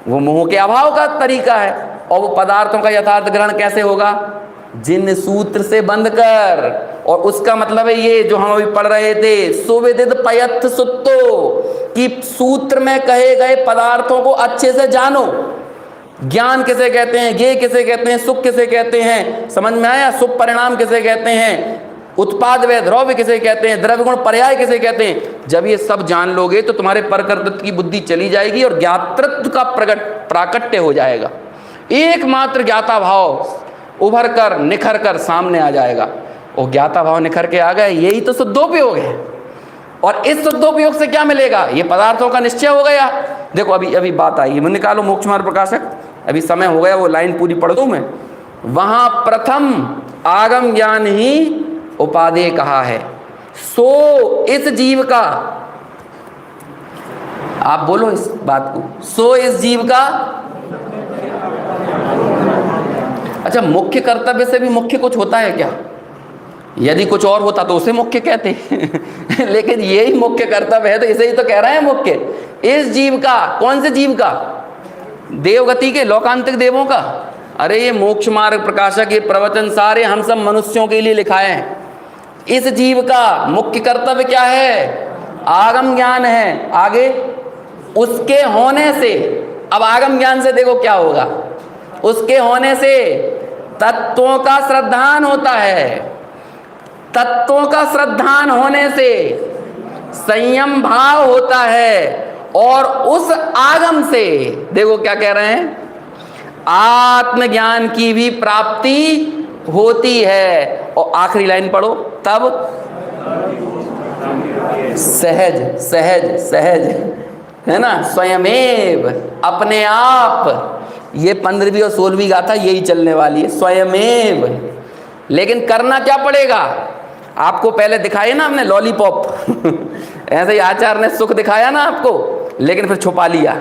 वो मोह के अभाव का तरीका है। और वो पदार्थों का यथार्थ ग्रहण कैसे होगा? जिन सूत्र से बंध कर। और उसका मतलब है ये जो हम अभी पढ़ रहे थे, सुविदित पयत्थ सुत्तो, कि सूत्र में कहे गए पदार्थों को अच्छे से जानो। ज्ञान किसे कहते हैं, ये किसे कहते हैं, सुख किसे कहते हैं, समझ में आया? शुभ परिणाम किसे कहते हैं, उत्पाद व द्रव्य किसे कहते हैं, द्रव्य गुण पर्याय किसे कहते हैं। जब ये सब जान लोगे तो तुम्हारे परकर्तृत्व की बुद्धि चली जाएगी और ज्ञातृत्व का प्राकट्य हो जाएगा। एकमात्र ज्ञाता भाव उभर कर निखर कर सामने आ जाएगा। और ज्ञाता भाव निखर के आ गए, यही तो शुद्धोपयोग है। और इस शुद्धोपयोग से क्या मिलेगा? ये पदार्थों का निश्चय हो गया। देखो अभी बात आई, मैं निकालो मोक्ष मार्ग प्रकाशक, अभी समय हो गया, वो लाइन पूरी पढ़ दूं मैं। वहां प्रथम आगम ज्ञान ही उपादेय कहा है। सो इस जीव का, आप बोलो इस बात को, सो इस जीव का, अच्छा मुख्य कर्तव्य से भी मुख्य कुछ होता है क्या? यदि कुछ और होता तो उसे मुख्य कहते लेकिन यही मुख्य कर्तव्य है तो इसे ही तो कह रहे हैं मुख्य। इस जीव का, कौन से जीव का? देवगति के, लोकांतिक देवों का। अरे ये मोक्ष मार्ग प्रकाशक, ये प्रवचन सारे हम सब मनुष्यों के लिए लिखाए हैं। इस जीव का मुख्य कर्तव्य क्या है? आगम ज्ञान है। आगे उसके होने से, अब आगम ज्ञान से देखो क्या होगा। उसके होने से तत्वों का श्रद्धान होता है। तत्वों का श्रद्धान होने से संयम भाव होता है। और उस आगम से देखो क्या कह रहे हैं, आत्मज्ञान की भी प्राप्ति होती है। और आखिरी लाइन पढ़ो, तब सहज सहज सहज, है ना, स्वयमेव, अपने आप। ये 15वीं और 16वीं गाथा यही चलने वाली है, स्वयमेव। लेकिन करना क्या पड़ेगा? आपको पहले दिखाई ना हमने लॉलीपॉप ऐसे ही आचार्य ने सुख दिखाया ना आपको, लेकिन फिर छुपा लिया।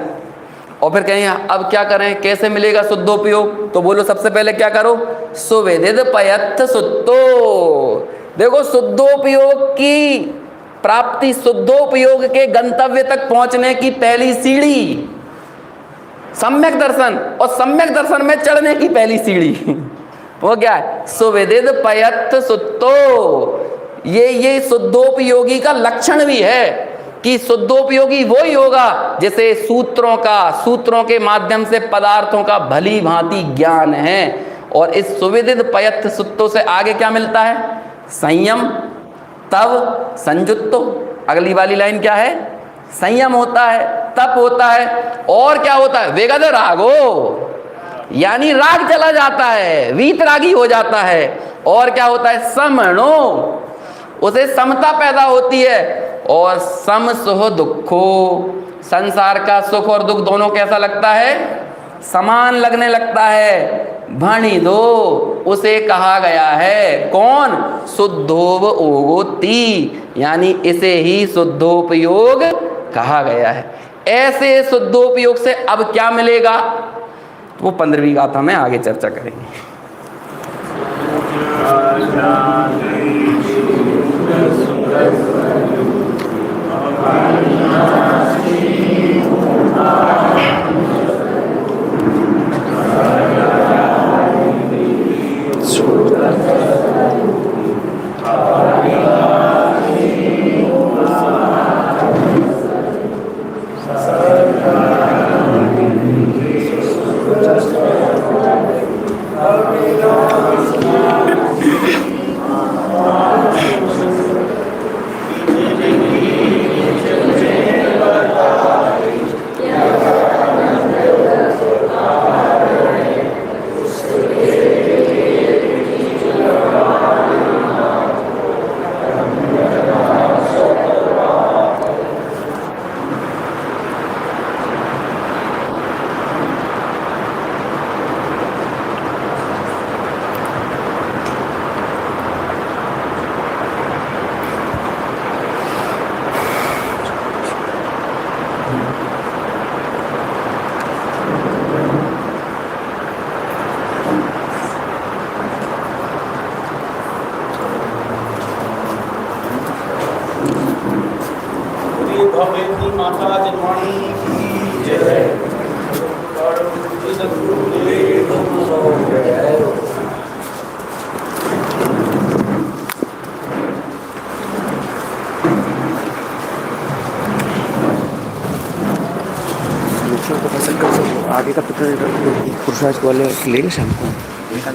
और फिर कहें अब क्या करें, कैसे मिलेगा शुद्धोपयोग? तो बोलो सबसे पहले क्या करो, सुविदित पयत्थ सुत्तो। देखो शुद्धोपयोग की प्राप्ति, शुद्धोपयोग के गंतव्य तक पहुंचने की पहली सीढ़ी सम्यक दर्शन, और सम्यक दर्शन में चढ़ने की पहली सीढ़ी वो क्या है? सुविदित पयत्थ सुत्तो। ये शुद्धोपयोगी का लक्षण भी है कि शुद्धोपयोगी वही होगा जिसे सूत्रों के माध्यम से पदार्थों का भली भांति ज्ञान है। और इस सुविदित पयत्थ सुत्तो से आगे क्या मिलता है? संयम, तब संयुत्तो। अगली वाली लाइन क्या है? संयम होता है, तप होता है, और क्या होता है? वेगद रागो, यानी राग चला जाता है, वीतरागी हो जाता है। और क्या होता है? समणो, उसे समता पैदा होती है। और सम सुह दुखो, संसार का सुख और दुख दोनों कैसा लगता है? समान लगने लगता है। भणी दो, उसे कहा गया है कौन? शुद्धोप ओगोती, यानी इसे ही शुद्धोपयोग कहा गया है। ऐसे शुद्धोपयोग से अब क्या मिलेगा, वो 15वीं गाथा में आगे चर्चा करेंगे। भवेती माता जनवाणी की जय। सद्गुरुदेव जय। को पसंद कर आगे का पुरुषार्थ वाले लेंगे शाम को निकाल